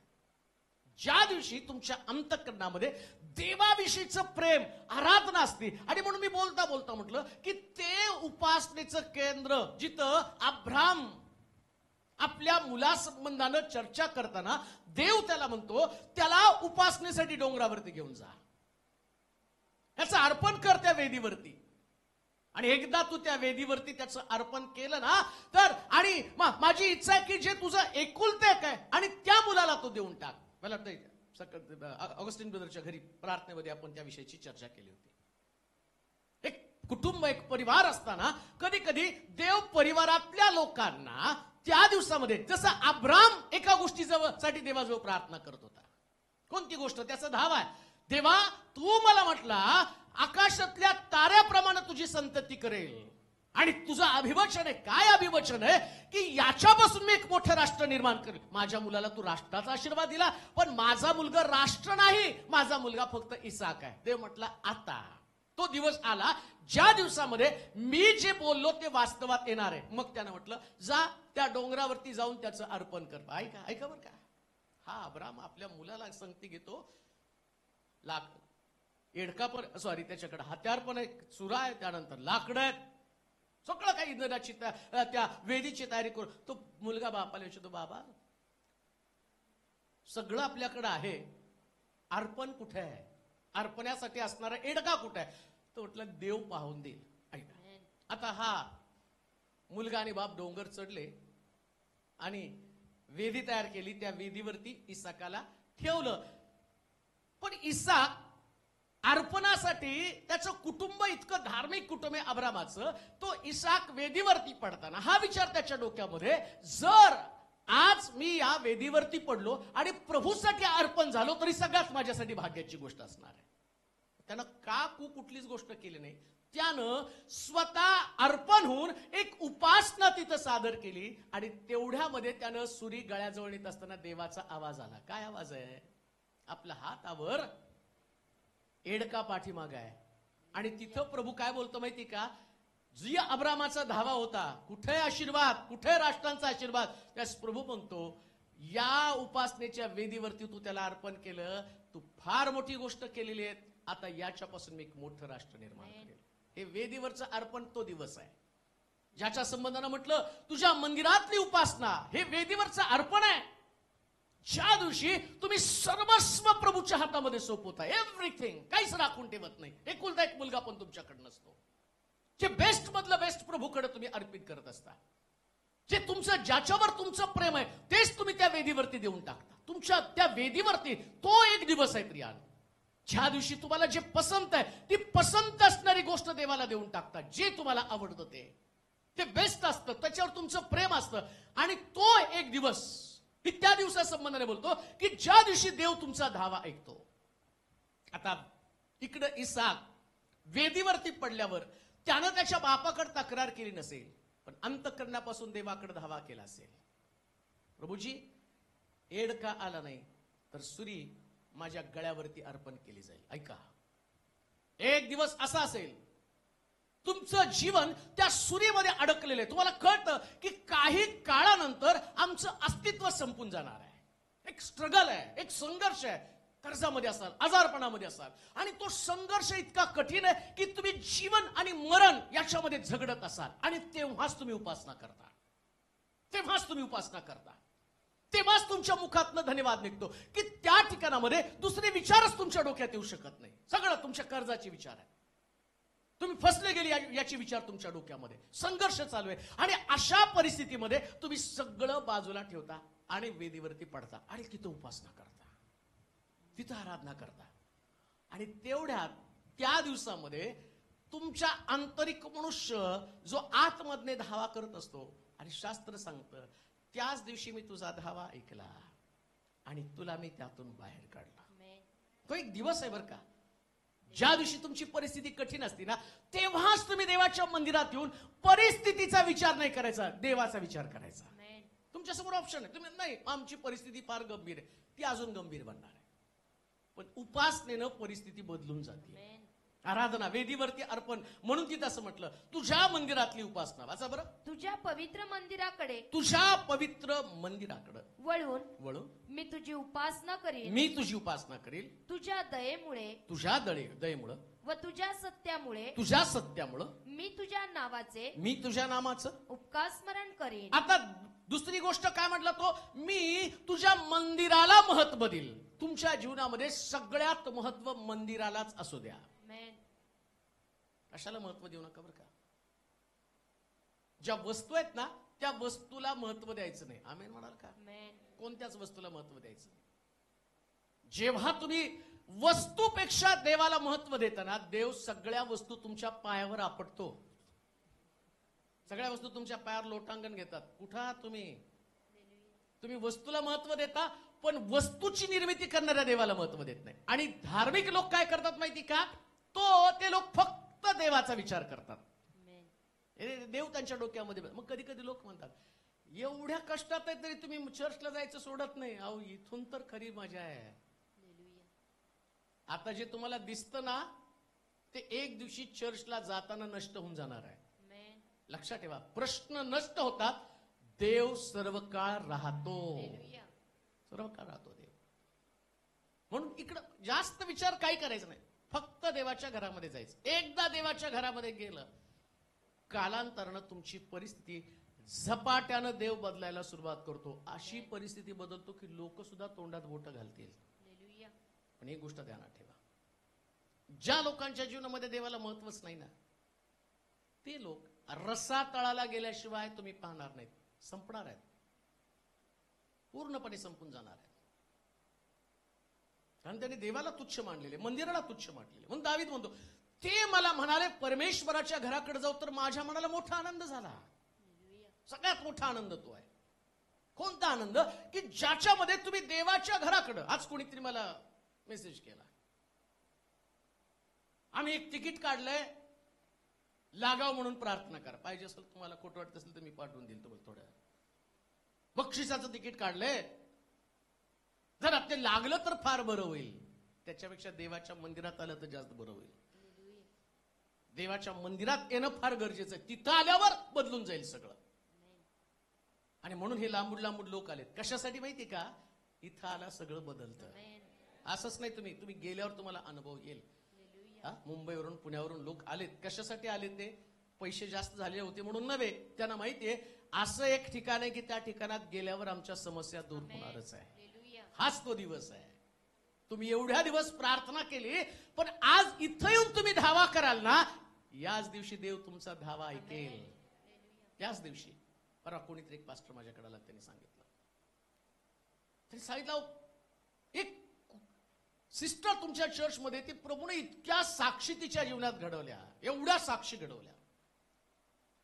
ज्या दिवशी तुमच्या अंतःकरणामध्ये देवाविषयीचं प्रेम, आराधना असते. आणि म्हणून मी बोलता बोलता म्हटलं की ते उपासनेचं केंद्र जिथं अब्राम आपल्या मुलासंबंधानं चर्चा करताना देव त्याला म्हणतो, त्याला उपासनेसाठी डोंगरावरती घेऊन जा, त्याचं अर्पण कर त्या वेदीवरती. आणि एकदा तू त्या वेदीवरती त्याचं अर्पण केलं ना, तर आणि माझी इच्छा आहे की जे तुझं एकुलते काय आणि त्या मुलाला तो देऊन टाक. मला वाटतं ऑगस्टिन ब्रदरच्या घरी प्रार्थनेमध्ये आपण त्या विषयीची चर्चा केली होती. एक कुटुंब, एक परिवार असताना कधी कधी देव परिवारातल्या लोकांना त्या दिवसामध्ये, जसं अब्राम एका गोष्टीसाठी देवाजवळ प्रार्थना करत होता. कोणती गोष्ट, त्याचा धावा आहे. देवा तू मला म्हटला आकाशातल्या ताऱ्याप्रमाणे तुझी संतती करेल, आणि तुझं अभिवचन आहे. काय अभिवचन आहे की याच्यापासून मी एक मोठं राष्ट्र निर्माण करेल. माझ्या मुलाला तू राष्ट्राचा आशीर्वाद दिला, पण माझा मुलगा राष्ट्र नाही, माझा मुलगा फक्त इसाक आहे. देव म्हटला आता तो दिवस आला ज्या दिवसामध्ये मी जे बोललो ते वास्तवात येणार आहे. मग त्यानं म्हटलं जा त्या डोंगरावरती जाऊन त्याचं अर्पण कर. ऐका ऐका बरं का, हा अब्राम आपल्या मुलाला संगती घेतो. एडका पण, सॉरी, त्याच्याकडे हत्यार पण आहे, चुरा आहे, त्यानंतर लाकडं आहेत, सगळं काही इंधनाची त्या वेदीची तयारी करून तो मुलगा बापाला विचारतो, बाबा सगळं आपल्याकडे आहे, अर्पण कुठे आहे, अर्पणासाठी असणारा एडका कुठे आहे. तो म्हटलं देव पाहून देईल. ऐका, आता हा मुलगा आणि बाप डोंगर चढले आणि वेदी तयार केली. त्या वेदीवरती इसाकाला ठेवलं. पण इसाक अर्पणासाठी, त्याचं कुटुंब इतकं धार्मिक कुटुंब आहे अब्रामाचं, तो इसाक वेदीवरती पडताना हा विचार त्याच्या डोक्यामध्ये, जर आज मी या वेदीवरती पडलो आणि प्रभूसाठी अर्पण झालो तरी सगळ्यात माझ्यासाठी भाग्याची गोष्ट असणार आहे. त्यानं कुठलीच गोष्ट केली नाही. त्यानं स्वतः अर्पण होऊन एक उपासना तिथं सादर केली. आणि तेवढ्यामध्ये त्यानं सुरी गळ्याजवळ येत असताना देवाचा आवाज आला. काय आवाज आहे? आपला हातावर एडका पाठीमाग आहे. आणि तिथं प्रभू काय बोलतो माहिती का, जी अब्रामाचा धावा होता, कुठे आशीर्वाद, कुठे राष्ट्रांचा आशीर्वाद, त्यास प्रभू म्हणतो या उपासनेच्या वेदीवरती तू त्याला अर्पण केलं, तू फार मोठी गोष्ट केलेली आहे, आता याच्यापासून मी एक मोठं राष्ट्र निर्माण करेल. हे वेदीवरचं अर्पण तो दिवस आहे ज्याच्या संबंधानं म्हटलं तुझ्या मंदिरातली उपासना हे वेदीवरचं अर्पण आहे. ज्या दिवशी तुम्ही सर्वस्व प्रभूच्या हातामध्ये सोपवता, एव्हरीथिंग, काहीच राखून ठेवत नाही. एकुलता एक मुलगा पण तुमच्याकडे नसतो. जे बेस्ट मधलं बेस्ट प्रभूकडे तुम्ही अर्पित करत असता. जे तुमचं, ज्याच्यावर तुमचं प्रेम आहे तेच तुम्ही त्या वेदीवरती देऊन टाकता. तुमच्या त्या वेदीवरती तो एक दिवस आहे प्रियान, ज्या दिवशी तुम्हाला जे पसंत आहे ती पसंत असणारी गोष्ट देवाला देऊन टाकता. जे तुम्हाला आवडतं ते बेस्ट असतं, त्याच्यावर तुमचं प्रेम असतं. आणि तो एक दिवस, मी त्या दिवसा संबंधाने बोलतो की ज्या दिवशी देव तुमचा धावा ऐकतो. आता इकडं इसाक वेदीवरती पडल्यावर त्यानं त्याच्या बापाकडे तक्रार केली नसेल, पण अंतःकरणापासून देवाकडे धावा केला असेल. प्रभूजी, एड का आला नाही तर सुरी माझ्या गळ्यावरती अर्पण केली जाईल. ऐका, एक दिवस असा असेल तुमचं जीवन त्या सुरीमध्ये अडकलेलं आहे. तुम्हाला कळतं की काही काळानंतर आमचं अस्तित्व संपून जाणार आहे. एक स्ट्रगल आहे, एक संघर्ष आहे. कर्जामध्ये असाल, आजारपणामध्ये असाल, आणि तो संघर्ष इतका कठीण आहे की तुम्ही जीवन आणि मरण याच्यामध्ये झगडत असाल. आणि तेव्हाच तुम्ही उपासना करता, तेव्हाच तुम्ही उपासना करता, तेव्हाच तुमच्या मुखातनं धन्यवाद निघतो की त्या ठिकाणामध्ये दुसरे विचारच तुमच्या डोक्यात येऊ शकत नाही. सगळं तुमच्या कर्जाचे विचार आहे, तुम्ही फसले गेले याचे विचार तुमच्या डोक्यामध्ये, संघर्ष चालू आहे. आणि अशा परिस्थितीमध्ये तुम्ही सगळं बाजूला ठेवता आणि वेदीवरती पडता आणि तिथं उपासना करता, तिथं आराधना करता. आणि तेवढ्यात त्या दिवसामध्ये तुमच्या आंतरिक मनुष्य जो आतमधने धावा करत असतो, आणि शास्त्र सांगतं त्याच दिवशी मी तुझा धावा ऐकला आणि तुला मी त्यातून बाहेर काढला. तो एक दिवस आहे बरं का, ज्या दिवशी तुमची परिस्थिती कठीण असते ना, तेव्हाच तुम्ही देवाच्या मंदिरात येऊन परिस्थितीचा विचार नाही करायचा, देवाचा विचार करायचा. तुमच्यासमोर ऑप्शन आहे. तुम्ही नाही, आमची परिस्थिती फार गंभीर आहे, ती अजून गंभीर बनणार आहे. पण उपासनेनं परिस्थिती बदलून जाते. आराधना, वेदीवरती अर्पण, म्हणून तिथं असं म्हटलं तुझ्या मंदिरातली उपासना. वाचा बरं, तुझ्या पवित्र मंदिराकडे, तुझ्या पवित्र मंदिराकडे वळून मी तुझी उपासना करीन, मी तुझी उपासना करील. तुझ्या दयेमुळे, तुझ्या दयेमुळे व तुझ्या सत्यामुळे, तुझ्या सत्यामुळे मी तुझ्या नावाचे, मी तुझ्या नामाचं उपकार स्मरण करीन. आता दुसरी गोष्ट काय म्हटलं तो, मी तुझ्या मंदिराला महत्व देईल. तुमच्या जीवनामध्ये सगळ्यात महत्व मंदिरालाच असू द्या. कशाला महत्व देऊ नका बरं का. ज्या वस्तू आहेत ना त्या वस्तूला महत्व द्यायचं नाही. आमेन म्हणाल का. कोणत्याच वस्तूला महत्व द्यायचं नाही. जेव्हा तुम्ही वस्तूपेक्षा देवाला महत्व देताना, देव सगळ्या वस्तू तुमच्या पायावर आपटतो. सगळ्या वस्तू तुमच्या पायावर लोटांगण घेतात. कुठं आहात तुम्ही वस्तूला महत्व देता, पण वस्तूची निर्मिती करणाऱ्या देवाला महत्व देत नाही. आणि धार्मिक लोक काय करतात माहिती का, ते लोक फक्त देवाचा विचार करतात. देव त्यांच्या डोक्यामध्ये. मग कधी कधी लोक म्हणतात एवढ्या कष्टात आहे तरी तुम्ही चर्चला जायचं सोडत नाही. अहो, इथून तर खरी मजा आहे. आता जे तुम्हाला दिसतं ना ते एक दिवशी चर्चला जाताना नष्ट होऊन जाणार आहे. लक्षात ठेवा, प्रश्न नष्ट होतात, देव सर्व काळ राहतो. सर्व काळ राहतो देव. म्हणून इकडं जास्त विचार काही करायचं नाही, फक्त देवाच्या घरामध्ये जायचं. एकदा देवाच्या घरामध्ये गेलं, कालांतरानं तुमची परिस्थिती झपाट्यानं देव बदलायला सुरुवात करतो. अशी परिस्थिती बदलतो की लोक सुद्धा तोंडात बोटं घालतील. पण एक गोष्ट ध्यानात ठेवा, ज्या लोकांच्या जीवनामध्ये देवाला महत्वच नाही ना, ते लोक रसा तळाला गेल्याशिवाय तुम्ही पाहणार नाहीत. संपणार आहेत, पूर्णपणे संपून जाणार आहेत. कारण त्यांनी देवाला तुच्छ मानलेले, मंदिराला तुच्छ मानलेले. म्हणून दावीद म्हणतो, ते मला म्हणाले परमेश्वराच्या घराकडे जाऊ तर माझ्या मनाला मोठा आनंद झाला. सगळ्यात मोठा आनंद तो आहे. कोणता आनंद, की ज्याच्यामध्ये तुम्ही देवाच्या घराकडे. आज कोणीतरी मला मेसेज केला, आम्ही एक तिकीट काढलंय, लागाव म्हणून प्रार्थना करा. पाहिजे असेल तुम्हाला, खोटं वाटत असेल तर मी पाठवून देईल तुम्हाला. थोडं बक्षिसाचं तिकीट काढलंय, जर ते लागलं तर फार बरं होईल. त्याच्यापेक्षा देवाच्या मंदिरात आलं तर जास्त बरं होईल. देवाच्या मंदिरात येणं फार गरजेचं आहे. तिथं आल्यावर बदलून जाईल सगळं. आणि म्हणून हे लांबून लांबून लोक आलेत. कशासाठी माहिती का, इथं आला सगळं बदलतं. असंच नाही, तुम्ही गेल्यावर तुम्हाला अनुभव येईल. मुंबईवरून पुण्यावरून लोक आलेत. कशासाठी आले ते, पैसे जास्त झाले होते म्हणून नव्हे. त्यांना माहितीये असं एक ठिकाण आहे की त्या ठिकाणात गेल्यावर आमच्या समस्या दूर होणारच आहे. हाच तो दिवस आहे. तुम्ही एवढ्या दिवस प्रार्थना केली, पण आज इथं येऊन तुम्ही धावा कराल ना, याच दिवशी देव तुमचा धावा ऐकेल. याच दिवशी. परवा कोणीतरी एक पास्टर माझ्याकडे आला, त्यांनी सांगितलं, एक सिस्टर तुमच्या चर्चमध्ये, ती प्रभूने इतक्या साक्षी तिच्या जीवनात घडवल्या, एवढ्या साक्षी घडवल्या.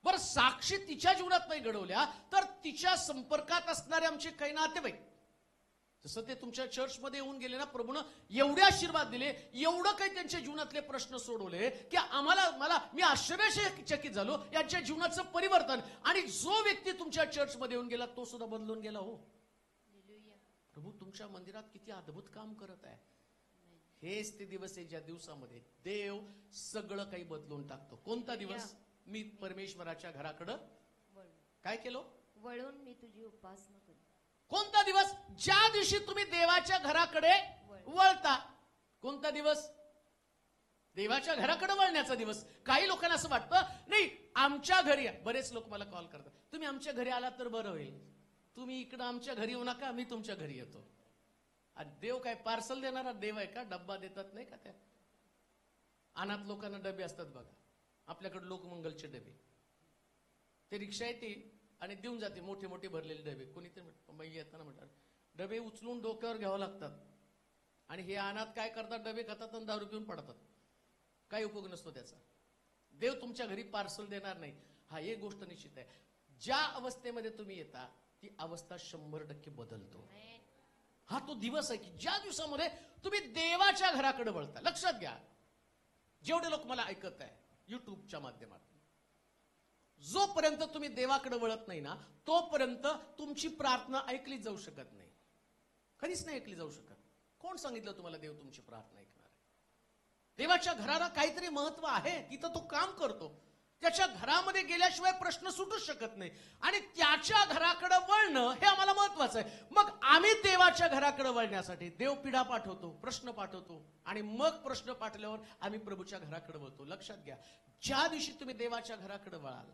बरं, साक्षी तिच्या जीवनात नाही घडवल्या तर तिच्या संपर्कात असणारे आमचे काही नातेवाईक, जसं ते तुमच्या चर्चमध्ये येऊन गेले ना, प्रभूनं एवढे आशीर्वाद दिले, एवढं काही त्यांच्या जीवनातले प्रश्न सोडवले की मी आश्चर्यचकित झालो यांच्या जीवनाचं परिवर्तन. आणि जो व्यक्ती तुमच्या चर्चमध्ये येऊन गेला तो सुद्धा बदलून गेला. हो, प्रभू तुमच्या मंदिरात किती अद्भुत काम करत आहे. हेच ते दिवस आहे ज्या दिवसामध्ये देव सगळं काही बदलून टाकतो. कोणता दिवस? मी परमेश्वराच्या घराकडं काय केलं? वळून मी तुझी उपासना करेन. कोणता दिवस? ज्या दिवशी तुम्ही देवाच्या घराकडे वळता. कोणता दिवस? देवाच्या घराकडे वळण्याचा दिवस. काही लोकांना असं वाटतं, नाही आमच्या घरी या. बरेच लोक मला कॉल करतात, तुम्ही आमच्या घरी आलात तर बरं होईल, तुम्ही इकडं आमच्या घरी येऊ नका, मी तुमच्या घरी येतो. आणि देव काय पार्सल देणारा देव आहे का? डब्बा देतात नाही का? त्या अनाथ लोकांना डबे असतात बघा, आपल्याकडे लोकमंगलचे डबे. ते रिक्षा येते आणि देऊन जाते, मोठे मोठे भरलेले डबे. कोणी ते बाई येताना म्हणतात डबे उचलून डोक्यावर घ्यावं लागतात. आणि हे अनाथ काय करतात? डबे खातात आणि दारू पिऊन पडतात. काही उपयोग नसतो त्याचा. देव तुमच्या घरी पार्सल देणार नाही. हा एक गोष्ट निश्चित आहे, ज्या अवस्थेमध्ये तुम्ही येता ती अवस्था 100% बदलतो. हा तो दिवस आहे की ज्या दिवसामध्ये तुम्ही देवाच्या घराकडे वळता. लक्षात घ्या, जेवढे लोक मला ऐकत आहे युट्यूबच्या माध्यमातून, जोपर्यंत तुम्ही देवाकडे वळत नाही ना, तोपर्यंत तुमची प्रार्थना ऐकली जाऊ शकत नाही. कधीच नाही ऐकली जाऊ शकत. कोण सांगितलं तुम्हाला देव तुमची प्रार्थना ऐकणार आहे? देवाच्या घराला काहीतरी महत्व आहे, तिथं तो काम करतो. त्याच्या घरामध्ये गेल्याशिवाय प्रश्न सुटूच शकत नाही. आणि त्याच्या घराकडे वळणं हे आम्हाला महत्वाचं आहे. मग आम्ही देवाच्या घराकडे वळण्यासाठी देव पिढा पाठवतो, प्रश्न पाठवतो, आणि मग प्रश्न पाठवल्यावर आम्ही प्रभूच्या घराकडे वळतो. लक्षात घ्या, ज्या दिवशी तुम्ही देवाच्या घराकडे वळाल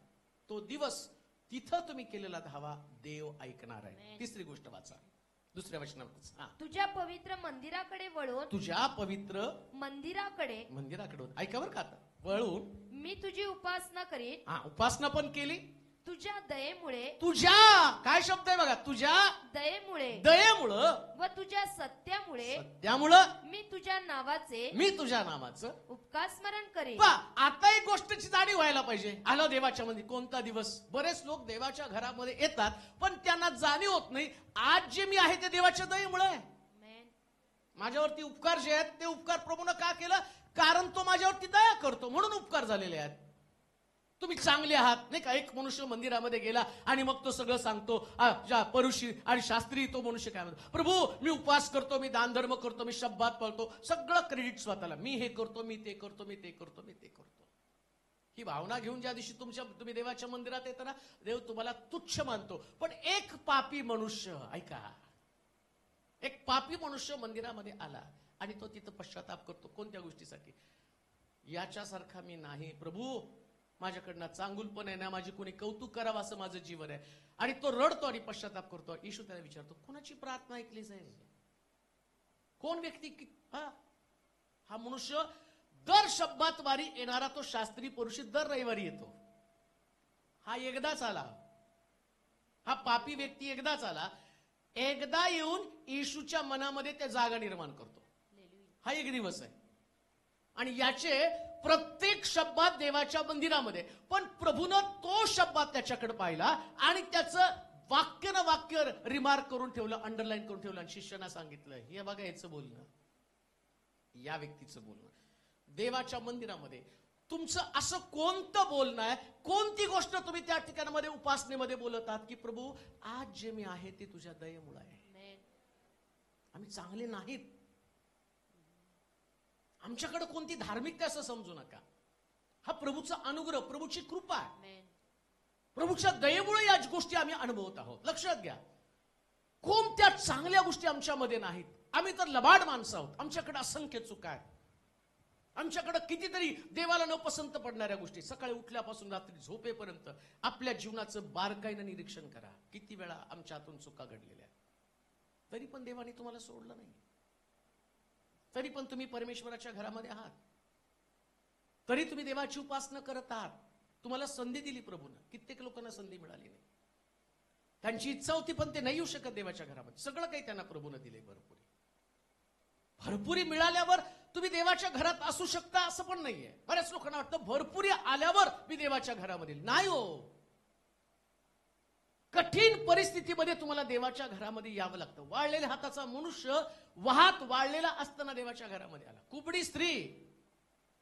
तो दिवस तिथं तुम्ही केलेला धावा देव ऐकणार आहे. तिसरी गोष्ट वाचा, दुसऱ्या वचनात. तुझ्या पवित्र मंदिराकडे वळून, तुझ्या पवित्र मंदिराकडे ऐका बरं का आता, वळून मी तुझी उपासना करीन. उपासना पण केली. तुझ्या दयेमुळे, तुझ्या काय शब्द आहे बघा, तुझ्या दयेमुळं व तुझ्या सत्यामुळे मी तुझ्या नावाचं उपकार स्मरण करेन. आता एक गोष्टीची जाणीव व्हायला पाहिजे. आलं देवाच्या मध्ये कोणता दिवस? बरेच लोक देवाच्या घरामध्ये येतात पण त्यांना जाणीव होत नाही, आज जे मी आहे ते देवाच्या दयेमुळे आहे. माझ्यावरती उपकार जे आहेत ते उपकार प्रभूनं का केलं? कारण तो माझ्यावरती दया करतो म्हणून उपकार झालेले आहेत. तुम्ही चांगले आहात नाही का? एक मनुष्य मंदिरामध्ये गेला आणि मग तो सगळं सांगतो, परुषी आणि शास्त्री तो मनुष्य काय म्हणतो, प्रभू मी उपवास करतो, मी दानधर्म करतो, मी शब्दात पळतो, सगळं क्रेडिट स्वतःला, मी हे करतो, मी ते करतो, मी ते करतो, मी ते करतो. ही भावना घेऊन ज्या दिवशी तुम्ही देवाच्या मंदिरात येता ना, देव तुम्हाला तुच्छ मानतो. पण एक पापी मनुष्य, ऐका, एक पापी मनुष्य मंदिरामध्ये आला आणि तो तिथं पश्चाताप करतो. कोणत्या गोष्टीसाठी? याच्यासारखा मी नाही प्रभू, माझ्याकडनं चांगुलपण आहे ना, माझी कोणी कौतुक करावं असं माझं जीवन आहे. आणि तो रडतो आणि पश्चाताप करतो. येशू त्याला विचारतो, कोणाची प्रार्थना ऐकली जाईल? कोण व्यक्ती? हा मनुष्य दर शब्दात वारी येणारा तो शास्त्री पुरुषी दर रविवारी येतो. हा एकदाच आला. हा पापी व्यक्ती एकदाच आला. एकदा येऊन येशूच्या मनामध्ये त्या जागा निर्माण करतो. हा एक दिवस आहे. आणि याचे प्रत्येक शब्दात देवाच्या मंदिरामध्ये, पण प्रभूनं तो शब्दात त्याच्याकडे पाहिला आणि त्याचं वाक्य ना वाक्य रिमार्क करून ठेवलं, अंडरलाईन करून ठेवलं आणि शिष्यांना सांगितलं, हे बघा याचं बोलणं, या व्यक्तीचं बोलणं. देवाच्या मंदिरामध्ये तुमचं असं कोणतं बोलणं आहे, कोणती गोष्ट तुम्ही त्या ठिकाणामध्ये उपासनेमध्ये बोलत आहात की प्रभू आज जे मी आहे ते तुझ्या दयेमुळे आहे, आम्ही चांगले नाहीत, आमच्याकडे कोणती धार्मिकता असं समजू नका. हा प्रभूचा अनुग्रह, प्रभूची कृपा आहे. प्रभूच्या दयेमुळे या गोष्टी आम्ही अनुभवत आहोत. लक्षात घ्या, कोणत्या चांगल्या गोष्टी आमच्यामध्ये नाहीत. आम्ही तर लबाड माणसं आहोत. आमच्याकडे असंख्य चुका आहेत. आमच्याकडे कितीतरी देवाला न पसंत पडणाऱ्या गोष्टी. सकाळी उठल्यापासून रात्री झोपेपर्यंत आपल्या जीवनाचं बारकाईनं निरीक्षण करा. किती वेळा आमच्या हातून चुका घडलेल्या, तरी पण देवाने तुम्हाला सोडलं नाही. तरी पण तुम्ही परमेश्वराच्या घरामध्ये आहात. तरी तुम्ही देवाची उपासना करत आहात. तुम्हाला संधी दिली प्रभूनं. कित्येक लोकांना संधी मिळाली नाही. त्यांची इच्छा होती पण ते नाही येऊ शकत देवाच्या घरामध्ये. सगळं काही त्यांना प्रभूनं दिले. भरपुरी मिळाल्यावर तुम्ही देवाच्या घरात असू शकता असं पण नाहीये. बऱ्याच लोकांना वाटतं भरपुरी आल्यावर मी देवाच्या घरामध्ये नाही. हो, कठीण परिस्थितीमध्ये तुम्हाला देवाच्या घरामध्ये यावं लागतं. वाळलेल्या हाताचा मनुष्य वाहत वाळलेला असताना देवाच्या घरामध्ये आला. कुबडी स्त्री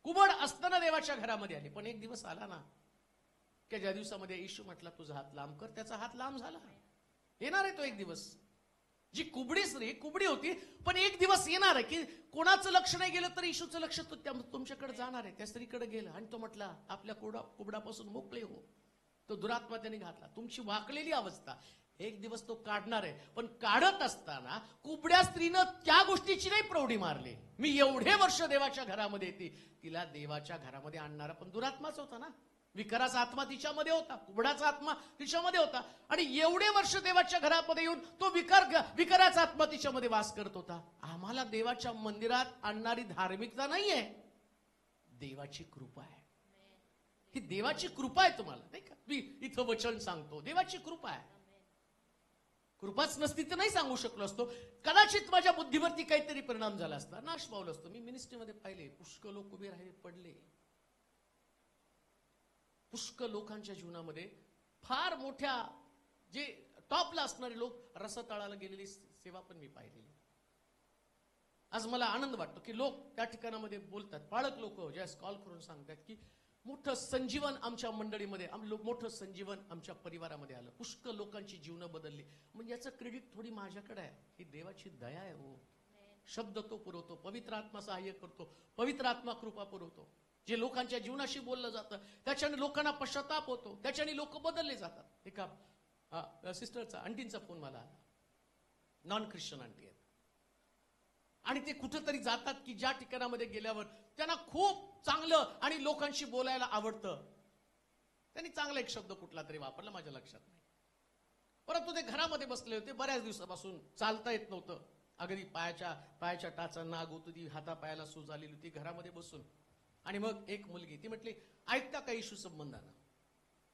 कुबड असताना देवाच्या घरामध्ये आली. पण एक दिवस आला ना, की ज्या दिवसामध्ये येशू म्हटला तुझा हात लांब कर, त्याचा हात लांब झाला. येणार आहे तो एक दिवस. जी कुबडी स्त्री कुबडी होती, पण एक दिवस येणार आहे की कोणाचं लक्ष नाही गेलं तर येशूचं लक्ष तुमच्याकडे जाणार आहे. त्या स्त्रीकडे गेलं आणि तो म्हटला आपल्या कुबडापासून मोकळे हो. तो दुरात्मा त्याने घातला. तुमची वाकलेली अवस्था एक दिवस तो काढणार आहे. पण काढत असताना कुबड्या स्त्रीनं त्या गोष्टीची नाही प्रौढी मारली. मी एवढे वर्ष देवाच्या घरामध्ये येते, तिला देवाच्या घरामध्ये आणणारा पण दुरात्माच होता ना. विकाराचा आत्मा तिच्यामध्ये होता, कुबडाचा आत्मा तिच्यामध्ये होता. आणि एवढे वर्ष देवाच्या घरामध्ये येऊन तो विकाराचा आत्मा तिच्यामध्ये वास करत होता. आम्हाला देवाच्या मंदिरात आणणारी धार्मिकता नाहीये, देवाची कृपा आहे. ही देवाची कृपा आहे तुम्हाला, नाही का? मी इथं वचन सांगतो, देवाची कृपा आहे. कृपाच नसती तर नाही सांगू शकलो असतो. कदाचित माझ्या बुद्धीवरती काहीतरी परिणाम झाला असता, नाश पावलं असतो. मी मिनिस्ट्रीमध्ये पाहिले पुष्कळ लोक उभे राहिले, पडले. पुष्कळ लोकांच्या जीवनामध्ये फार मोठ्या जे टॉपला असणारे लोक रसतळाला गेलेली सेवा पण मी पाहिलेली. आज मला आनंद वाटतो की लोक त्या ठिकाणामध्ये बोलतात. पाळक लोक ज्यास कॉल करून सांगतात की मोठं संजीवन आमच्या मंडळीमध्ये, मोठं संजीवन आमच्या परिवारामध्ये आलं, पुष्कळ लोकांची जीवनं बदलली. म्हणजे याचं क्रेडिट थोडी माझ्याकडे आहे. ही देवाची दया आहे. हो, शब्द तो पुरवतो, पवित्र आत्मा सहाय्य करतो, पवित्र आत्मा कृपा पुरवतो. जे लोकांच्या जीवनाशी बोललं जातं त्याच्याने लोकांना पश्चाताप होतो, त्याच्याने लोक बदलले जातात. एका सिस्टरचा आंटींचा फोन मला आला, नॉन ख्रिश्चन आंटी आहेत, आणि ते कुठेतरी जातात की ज्या ठिकाणामध्ये गेल्यावर त्यांना खूप चांगलं आणि लोकांशी बोलायला आवडतं. त्यांनी चांगला एक शब्द कुठला तरी वापरला, माझ्या लक्षात नाही. परंतु ते घरामध्ये बसले होते, बऱ्याच दिवसापासून चालता येत नव्हतं. अगदी पायाच्या टाचा नाग होती, ती हातापायाला सूज आलेली होती घरामध्ये बसून. आणि मग एक मुलगी ती म्हटली ऐकता का येशू संबंधानं.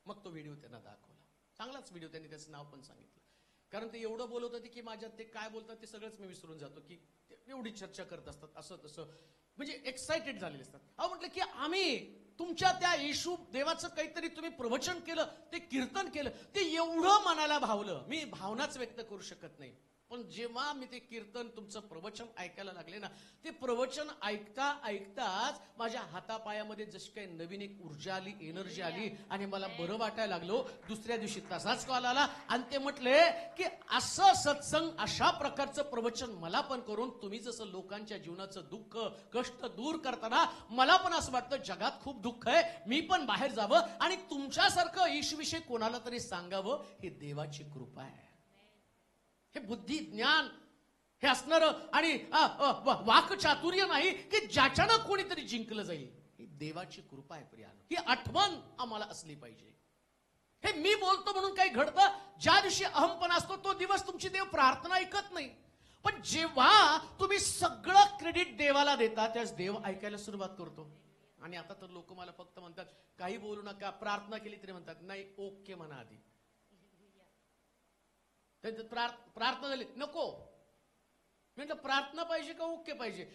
मग तो व्हिडिओ त्यांना दाखवला, चांगलाच व्हिडिओ. त्यांनी त्याचं नाव पण सांगितलं, कारण ते एवढं बोलत होते की माझ्यात ते काय बोलतात ते सगळंच मी विसरून जातो, की एवढी चर्चा करत असतात असं तसं, म्हणजे एक्साइटेड झालेले असतात. अहो म्हटलं की आम्ही तुमच्या त्या येशू देवाचं काहीतरी तुम्ही प्रवचन केलं, ते कीर्तन केलं, ते एवढं मनाला भावलं, मी भावनाच व्यक्त करू शकत नाही. पण जेव्हा मी ते कीर्तन तुमचं प्रवचन ऐकायला लागले ना, ते प्रवचन ऐकता ऐकताच माझ्या हातापायामध्ये जशी काही नवीन एक ऊर्जा आली, एनर्जी आली आणि मला बरं वाटायला लागलो. दुसऱ्या दिवशी तसाच कॉल आला आणि ते म्हटले की असं सत्संग, अशा प्रकारचं प्रवचन मला पण करून तुम्ही जसं लोकांच्या जीवनाचं दुःख कष्ट दूर करताना, मला पण असं वाटतं जगात खूप दुःख आहे, मी पण बाहेर जावं आणि तुमच्यासारखं येशूविषयी कोणाला तरी सांगावं. ही देवाची कृपा आहे. हे बुद्धी ज्ञान हे असणारं आणि वाक्चातुर्य नाही की ज्याच्यानं कोणीतरी जिंकलं जाईल. ही देवाची कृपा आहे प्रियानो. ही आठवण आम्हाला असली पाहिजे. हे मी बोलतो म्हणून काही घडतं, ज्या दिवशी अहमपणा असतो तो दिवस तुमची देव प्रार्थना ऐकत नाही. पण जेव्हा तुम्ही सगळं क्रेडिट देवाला देता, त्याच देव ऐकायला सुरुवात करतो. आणि आता तर लोक मला फक्त म्हणतात काही बोलू नका, प्रार्थना केली तरी म्हणतात नाही ओके म्हणा आधी. प्रार्थना झाली नको, म्हटलं प्रार्थना पाहिजे का ओके पाहिजे,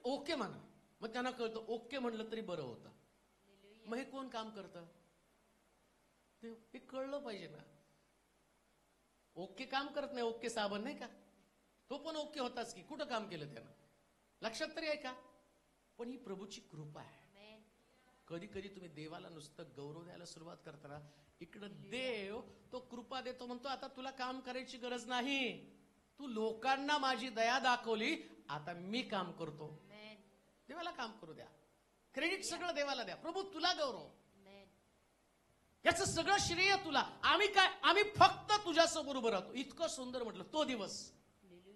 ओके म्हणा. मग त्यांना कळतं ओके म्हणलं तरी बरं होतं. मग हे कोण काम करतं, हे कळलं पाहिजे ना. ओके काम करत नाही, ओके साबण नाही का, तो पण ओके होताच की, कुठं काम केलं त्यानं, लक्षात तरी आहे का. पण ही प्रभूची कृपा आहे. कधी कधी तुम्ही देवाला नुसतं गौरव द्यायला सुरुवात करताना, इकडं देव तो कृपा देतो, म्हणतो आता तुला काम करायची गरज नाही, तू लोकांना माझी दया दाखवली, आता मी काम करतो. देवाला काम करू द्या, क्रेडिट सगळं देवाला द्या. प्रभू तुला गौरव, याचं सगळं श्रेय तुला. आम्ही फक्त तुझ्यासमोर उभं राहतो. इतकं सुंदर म्हटलं तो दिवस.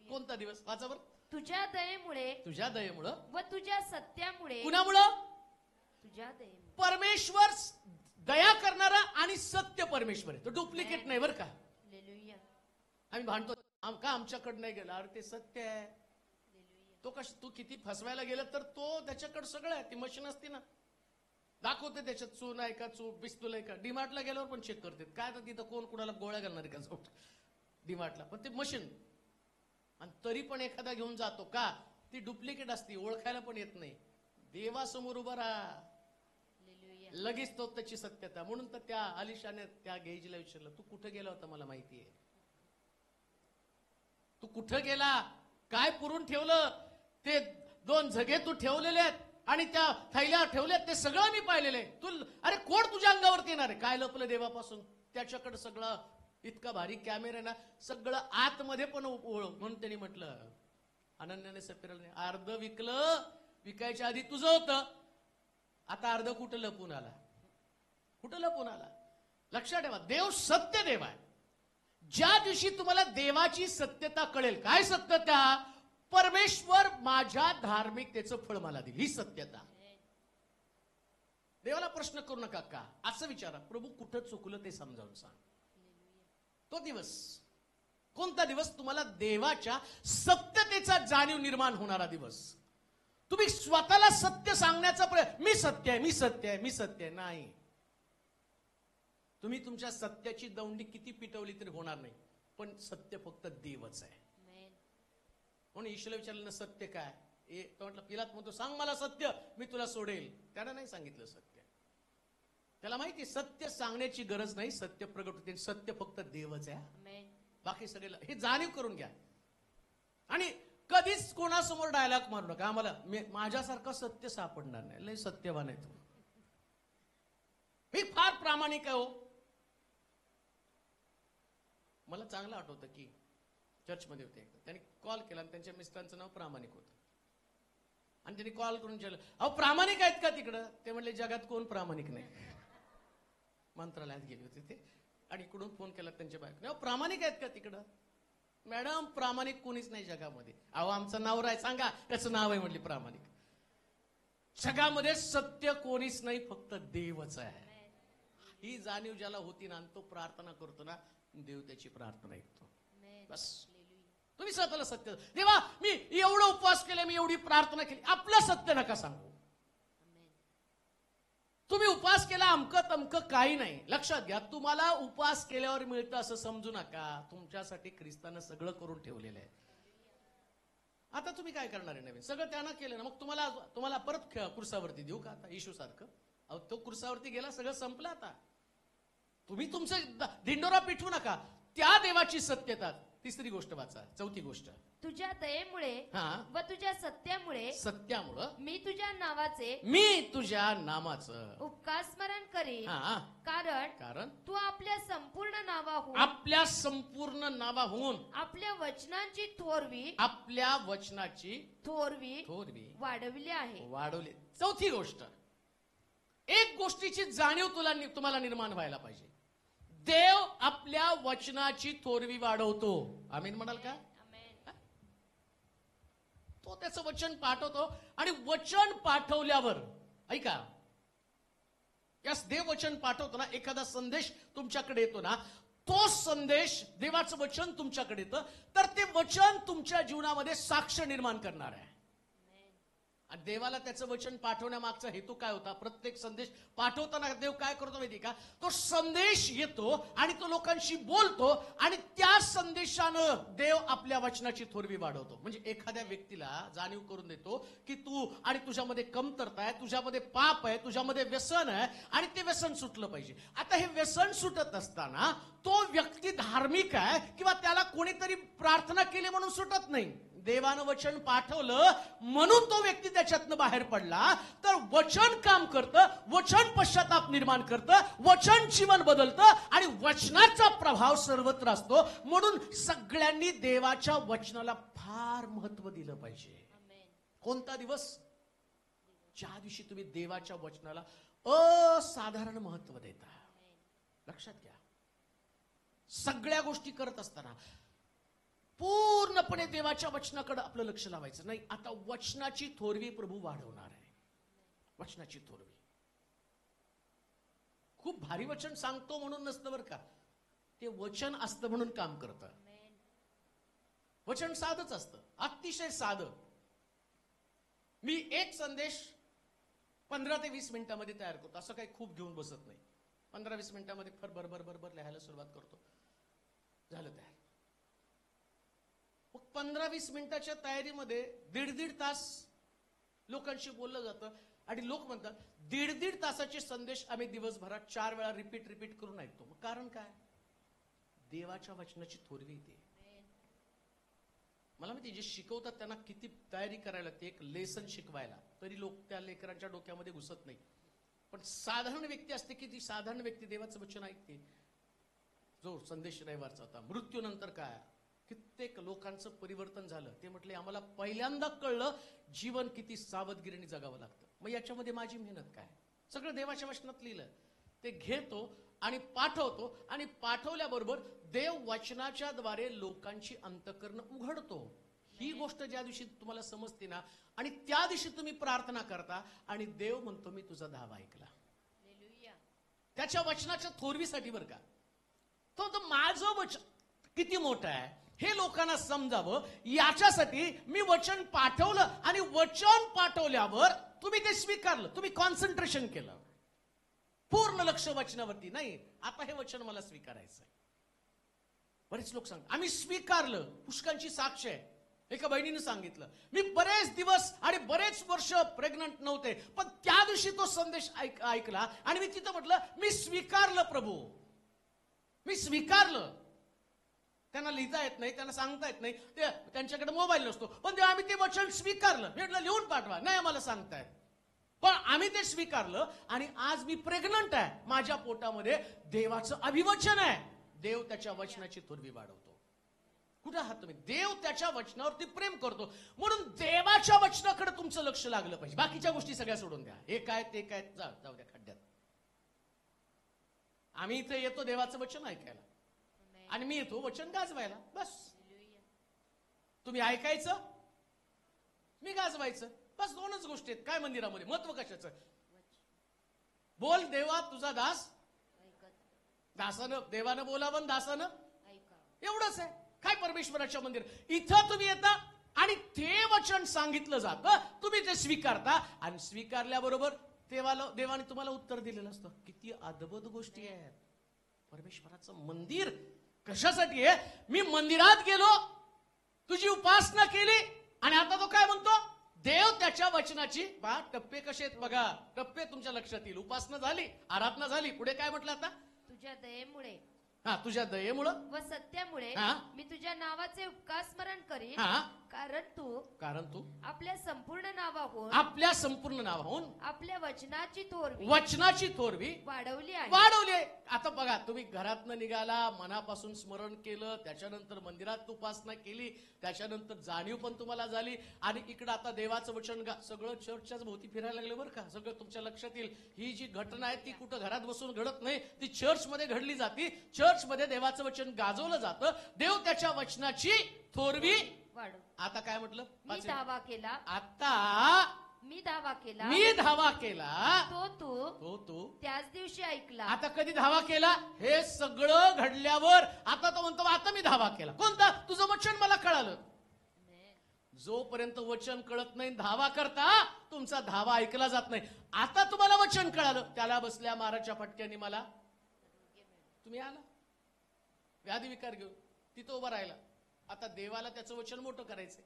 कोणता दिवस वाचा बरं. तुझ्या दयेमुळे व तुझ्या सत्यामुळे. कुणामुळं? तुझ्या दयेमुळे. परमेश्वर दया करणारा आणि सत्य परमेश्वर आहे, तो डुप्लिकेट नाही बरं का. आम्ही भांडतो का आमच्याकडे नाही गेला, अरे ते सत्य आहे. तो तू किती फसवायला गेलं तर तो त्याच्याकडे सगळं आहे. ती मशीन असते ना, दाखवते त्याच्यात चून आहे का, पिस्तूल आहे का. डीमार्टला गेल्यावर पण चेक करते काय, तर तिथं कोण कुणाला गोळ्या घालणार का जाऊन डीमार्टला. पण ते मशीन, आणि तरी पण एखादा घेऊन जातो का, ती डुप्लिकेट असते, ओळखायला पण येत नाही. देवासमोर उभा राहा, लगेच तो त्याची सत्यता. म्हणून तर त्या आलिशाने त्या गेजीला विचारलं, तू कुठे गेला होता मला माहितीये, तू कुठे गेला, काय पुरून ठेवलं, ते 2 झगे तू ठेवलेले आहेत आणि त्या थैल्या ठेवल्यात, ते सगळं मी पाहिलेलं आहे. तू अरे कोण तुझ्या अंगावरती येणार आहे, काय लपलं देवापासून. त्याच्याकडे सगळं इतका भारी कॅमेरा ना, सगळं आतमध्ये पण म्हणून त्यांनी म्हटलं, अनन्याने सफीराने अर्ध विकलं, विकायच्या आधी तुझं होतं, आता अर्ध कुठं लपून आला, कुठं लपून आला. लक्षात ठेवा, देव सत्य देव आहे. ज्या दिवशी तुम्हाला देवाची सत्यता कळेल, काय सत्यता, परमेश्वर माझ्या धार्मिकतेचं फळ मला दिली, ही सत्यता. देवाला प्रश्न करू नका का, असं विचारा, प्रभू कुठं चुकलं ते समजावून सांग. तो दिवस कोणता दिवस, तुम्हाला देवाच्या सत्यतेचा जाणीव निर्माण होणारा दिवस. तुम्ही स्वतःला सत्य सांगण्याचा प्रयत्न, मी सत्य आहे, मी सत्य आहे, मी सत्य आहे, नाही. तुम्ही तुमच्या सत्याची दौंडी किती पिटवली तरी होणार नाही, पण सत्य फक्त देवच आहे. म्हणून ईश्वरला विचारलं, सत्य काय, तो म्हटलं, पिलात म्हणतो सांग मला सत्य, मी तुला सोडेल. त्यानं नाही सांगितलं सत्य. त्याला माहिती सत्य सांगण्याची गरज नाही, सत्य प्रगट होते, सत्य फक्त देवच आहे. बाकी सगळे हे जाणीव करून घ्या. आणि कधीच कोणासमोर डायलॉग मारू नका, आम्हाला माझ्यासारखं सत्य सापडणार नाही, लय सत्यवान आहे तू, मी फार प्रामाणिक आहे. हो, मला चांगलं आठवतं की चर्चमध्ये होते, त्यांनी कॉल केला आणि त्यांच्या मिस्टरांचं नाव प्रामाणिक होतं. आणि त्यांनी कॉल करून विचारलं, अहो प्रामाणिक आहेत का तिकडं. ते म्हणले, जगात कोण प्रामाणिक नाही. मंत्रालयात गेले होते ते, आणि इकडून फोन केला त्यांच्या बायकोने, अहो प्रामाणिक आहेत का तिकडं. मॅडम प्रामाणिक कोणीच नाही जगामध्ये. अहो आमचं नाव आहे, सांगा त्याचं नाव आहे. म्हणली प्रामाणिक. जगामध्ये सत्य कोणीच नाही, फक्त देवच आहे. ही जाणीव ज्याला होती ना, तो प्रार्थना करतो ना, देव त्याची प्रार्थना ऐकतो. बस तुम्ही स्वतःला सत्य, देवा मी एवढं उपवास केले, मी एवढी प्रार्थना केली, आपलं सत्य नका सांगू. तुम्ही उपवास केला अमकं तमकं काही नाही. लक्षात घ्या, तुम्हाला उपवास केल्यावर मिळतं असं समजू नका. तुमच्यासाठी ख्रिस्तानं सगळं करून ठेवलेलं आहे. आता तुम्ही काय करणार आहे नवीन, सगळं त्यानं केलं ना, मग तुम्हाला परत कुर्सावरती देऊ का आता येशू सारखं. अहो तो कुर्सावरती गेला, सगळं संपलं. आता तुम्ही तुमचं धिंडोरा पिठवू नका. त्या देवाची सत्यता. तिसरी गोष्ट वाचा, चौथी गोष्ट, तुझ्या दयेमुळे व तुझ्या सत्यामुळे मी तुझ्या नावाचं उपकार स्मरण करीन. कारण तू आपल्या संपूर्ण नावाहून आपल्या वचनाची थोरवी वाढवली आहे. चौथी गोष्ट, एक गोष्टीची जाणीव तुम्हाला निर्माण व्हायला पाहिजे. देव आपल्या वचनाची थोरवी वाढवतो. आमीन म्हणाल का. तो त्याचं वचन पाठवतो, आणि वचन पाठवल्यावर ऐका, यास देव वचन पाठवतो ना, एखादा संदेश तुमच्याकडे येतो ना, तो संदेश देवाचं वचन तुमच्याकडे येतं, तर ते वचन तुमच्या जीवनामध्ये साक्ष निर्माण करणार आहे. आणि देवाला त्याचं वचन पाठवण्यामागचा हेतू काय होता. प्रत्येक संदेश पाठवताना देव काय करतो माहिती का, तो संदेश येतो आणि तो लोकांशी बोलतो, आणि त्या संदेशानं देव आपल्या वचनाची थोरवी वाढवतो. म्हणजे एखाद्या व्यक्तीला जाणीव करून देतो की तू आणि तुझ्यामध्ये कमतरता आहे, तुझ्यामध्ये पाप आहे, तुझ्यामध्ये व्यसन आहे, आणि ते व्यसन सुटलं पाहिजे. आता हे व्यसन सुटत असताना तो व्यक्ती धार्मिक आहे किंवा त्याला कोणीतरी प्रार्थना केली म्हणून सुटत नाही. देवानं वचन पाठवलं म्हणून तो व्यक्ती त्याच्यातनं बाहेर पडला, तर वचन काम करतं, वचन पश्चाताप निर्माण करतं, वचन जीवन बदलतं, आणि वचनाचा प्रभाव सर्वत्र असतो. म्हणून सगळ्यांनी देवाच्या वचनाला फार महत्व दिलं पाहिजे. कोणता दिवस, ज्या दिवशी तुम्ही देवाच्या वचनाला असाधारण महत्व देता. लक्षात घ्या, सगळ्या गोष्टी करत असताना पूर्णपणे देवाच्या वचनाकडे आपलं लक्ष लावायचं नाही. आता वचनाची थोरवी प्रभू वाढवणार आहे. वचनाची थोरवी. खूप भारी वचन सांगतो म्हणून नसतं बरं का, ते वचन असतं म्हणून काम करतं. वचन साधच असतं, अतिशय साधं. मी एक संदेश 15 ते 20 मिनिटांमध्ये तयार करतो. असं काही खूप घेऊन बसत नाही. 15-20 मिनिटांमध्ये बरोबर लिहायला सुरुवात करतो, झालं तयार. 15-20 मिनिटाच्या तयारीमध्ये 1.5 तास लोकांशी बोललं जातं. आणि लोक म्हणतात 1.5 तासाचे संदेश आम्ही दिवसभरात 4 वेळा रिपीट करून ऐकतो. मग कारण काय? देवाच्या वचनाची थोरवी येते. मला माहिती जे शिकवतात त्यांना किती तयारी करायला लागते एक लेसन शिकवायला, तरी लोक त्या लेकरांच्या डोक्यामध्ये घुसत नाही. पण साधारण व्यक्ती असते की ती साधारण व्यक्ती देवाचं वचन ऐकते. जो संदेश रविवारचा होता, मृत्यूनंतर काय, कित्येक लोकांचं परिवर्तन झालं. ते म्हटले आम्हाला पहिल्यांदा कळलं जीवन किती सावधगिरीने जगावं लागतं. मग याच्यामध्ये माझी मेहनत काय? सगळं देवाच्या वचनात लिहिलं. ते घेतो आणि पाठवतो, आणि पाठवल्याबरोबर देव वचनाच्या द्वारे लोकांची अंतःकरण उघडतो. ही गोष्ट ज्या दिवशी तुम्हाला समजते ना, आणि त्या दिवशी तुम्ही प्रार्थना करता आणि देव म्हणतो मी तुझा धावा ऐकला. त्याच्या वचनाच्या थोरवीसाठी बरं का, तो माझं वचन किती मोठं आहे हे लोकांना समजावं याच्यासाठी मी वचन पाठवलं. आणि वचन पाठवल्यावर तुम्ही ते स्वीकारलं, तुम्ही कॉन्सन्ट्रेशन केलं, पूर्ण लक्ष वचनावरती नाही. आता हे वचन मला स्वीकारायचं आहे. बरेच लोक सांगतात आम्ही स्वीकारलं. पुष्कांची साक्ष आहे. एका बहिणीने सांगितलं मी बरेच दिवस आणि बरेच वर्ष प्रेग्नंट नव्हते, पण त्या दिवशी तो संदेश ऐकला आणि मी तिथं म्हटलं मी स्वीकारलं प्रभू, मी स्वीकारलं. त्यांना लिहिता येत नाही, त्यांना सांगता येत नाही, ते त्यांच्याकडे मोबाईल नसतो, पण तेव्हा आम्ही ते वचन स्वीकारलं. म्हटलं लिहून पाठवा, नाही आम्हाला सांगतायत, पण आम्ही ते स्वीकारलं. आणि आज मी प्रेग्नंट आहे, माझ्या पोटामध्ये देवाचं अभिवचन आहे. देव त्याच्या वचनाची थोरवी वाढवतो. कुठे आहात तुम्ही? देव त्याच्या वचनावरती प्रेम करतो, म्हणून देवाच्या वचनाकडे तुमचं लक्ष लागलं पाहिजे. बाकीच्या गोष्टी सगळ्या सोडून द्या. हे काय ते काय जाऊ द्या खड्ड्यात. आम्ही इथे येतो देवाचं वचन ऐकायला, आणि मी येतो वचन गाजवायला. बस तुम्ही ऐकायचं, मी गाजवायचं. बस दोनच गोष्टी आहेत. काय मंदिरामध्ये महत्व कशाचं? बोल देवा तुझा दास, दासानं देवानं बोलावं, दासानं एवढंच आहे. काय परमेश्वराच्या मंदिर इथं तुम्ही येता आणि ते वचन सांगितलं जातं, तुम्ही ते स्वीकारता, आणि स्वीकारल्याबरोबर देवाने तुम्हाला उत्तर दिलेलं असतं. किती अद्भुत गोष्टी आहेत. परमेश्वराचं मंदिर कशासाठी आहे? मी मंदिरात गेलो, तुझी उपासना केली, आणि आता तो काय म्हणतो? देव त्याच्या वचनाची टप्पे कसे आहेत बघा. टप्पे तुमच्या लक्षात येईल. उपासना झाली, आराधना झाली, पुढे काय म्हटलं आता? तुझ्या दयेमुळे, तुझ्या दयेमुळं व सत्यामुळे मी तुझ्या नावाचे उपकार स्मरण करीन. कारण तू आपल्या संपूर्ण नावाहून आपल्या वचनाची थोरवी वाढवली आहे. आता बघा, तुम्ही घरातनं निघाला, मनापासून स्मरण केलं, त्याच्यानंतर मंदिरात उपासना केली, त्याच्यानंतर जाणीव पण तुम्हाला झाली, आणि इकडं आता देवाचं वचन सगळं चर्चच्याच भोवती फिरायला लागलं बरं का. सगळं तुमच्या लक्षात येईल. ही जी घटना आहे ती कुठं घरात बसून घडत नाही, ती चर्च मध्ये घडली जाते. चर्च मध्ये देवाचं वचन गाजवलं जातं. देव त्याच्या वचनाची थोरवी वाढव. आता काय म्हटलं? मी धावा केला, मी धावा केला, तो तू त्याच दिवशी ऐकला. आता कधी धावा केला? हे सगळं घडल्यावर. आता तो म्हणतो आता मी धावा केला. कोणता? तुझं वचन मला कळालं. जोपर्यंत वचन कळत नाही धावा करता, तुमचा धावा ऐकला जात नाही. आता तुम्हाला वचन कळालं, त्याला बसल्या माराच्या फटक्याने मला तुम्ही आला व्याधी विकार घेऊन, तिथं उभा राहिला. आता देवाला त्याचं वचन मोठं करायचंय,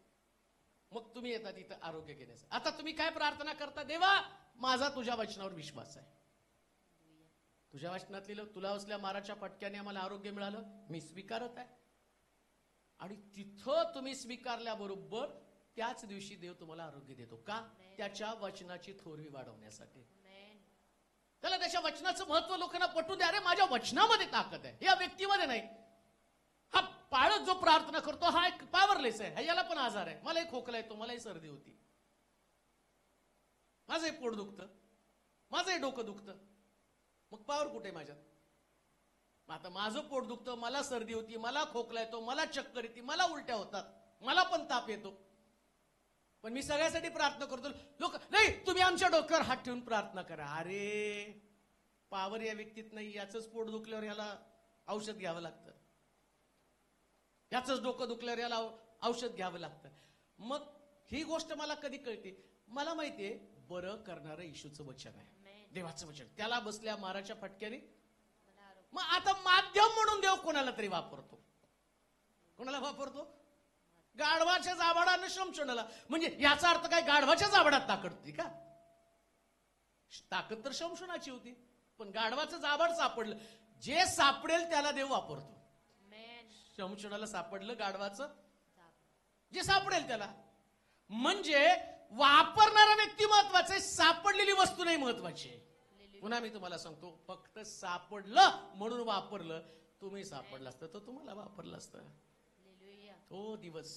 मग तुम्ही येतात इथं आरोग्य घेण्याचं. आता तुम्ही काय प्रार्थना करता? देवा माझा तुझ्या वचनावर विश्वास आहे, तुझ्या वचनात लिहिलं तुला बसल्या माराच्या फटक्याने आम्हाला आरोग्य मिळालं, मी स्वीकारत आहे. आणि तिथं तुम्ही स्वीकारल्याबरोबर त्याच दिवशी देव तुम्हाला आरोग्य देतो. का? त्याच्या वचनाची थोरवी वाढवण्यासाठी. त्याला त्याच्या वचनाचं महत्व लोकांना पटू द्या. अरे माझ्या वचनामध्ये ताकद आहे, या व्यक्तीमध्ये नाही. हा पाळत जो प्रार्थना करतो हा एक पॉवरलेस आहे, याला पण आजार आहे. मलाही खोकला येतो, मलाही सर्दी होती, माझंही पोट दुखतं, माझंही डोकं दुखतं, मग पॉवर कुठे माझ्यात? आता माझं पोट दुखतं, मला सर्दी होती, मला खोकला येतो, मला चक्कर येते, मला उलट्या होतात, मला पण ताप येतो, पण मी सगळ्यासाठी प्रार्थना करतो. लोक नाही तुम्ही आमच्या डोक्यावर हात ठेवून प्रार्थना करा. अरे पॉवर या व्यक्तीत नाही, याचंच पोट दुखल्यावर याला औषध घ्यावं लागतं, याचंच डोकं दुखल्यावर याला औषध घ्यावं लागतं. मग ही गोष्ट मला कधी कळते? मला माहितीये बरं करणारं येशूचं वचन आहे, देवाचं वचन. त्याला बसल्या माराच्या फटक्याने. मग आता माध्यम म्हणून देव कोणाला तरी वापरतो. कोणाला वापरतो? गाढवाच्या जाबाडानं शमशोनाला. म्हणजे याचा अर्थ काय गाढवाच्या जाबाडात ताकद होती का? ताकद तर शमशोनाची होती, पण गाढवाचं जाबाड सापडलं. जे सापडेल त्याला देव वापरतो. शमशोनाला सापडलं गाढवाचं, जे सापडेल त्याला. म्हणजे वापरणारा व्यक्ती महत्वाचा आहे, सापडलेली वस्तू नाही महत्वाची. पुन्हा मी तुम्हाला सांगतो, फक्त सापडलं म्हणून वापरलं. तुम्ही सापडलं असतं तर तुम्हाला वापरलं असतं. तो दिवस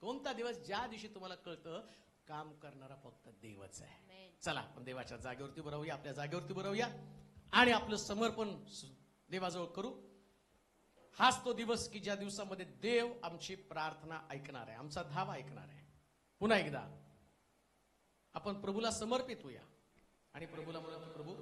कोणता दिवस? ज्या दिवशी तुम्हाला कळतं काम करणारा फक्त देवच आहे. चला आपण देवाच्या जागेवरती उभं राहूया, आपल्या जागेवरती उभं राहूया आणि आपलं समर्पण देवाजवळ करू. हाच तो दिवस की ज्या दिवसामध्ये देव आमची प्रार्थना ऐकणार आहे, आमचा धावा ऐकणार आहे. पुन्हा एकदा आपण प्रभूला समर्पित होऊया आणि प्रभूला म्हणूया, प्रभू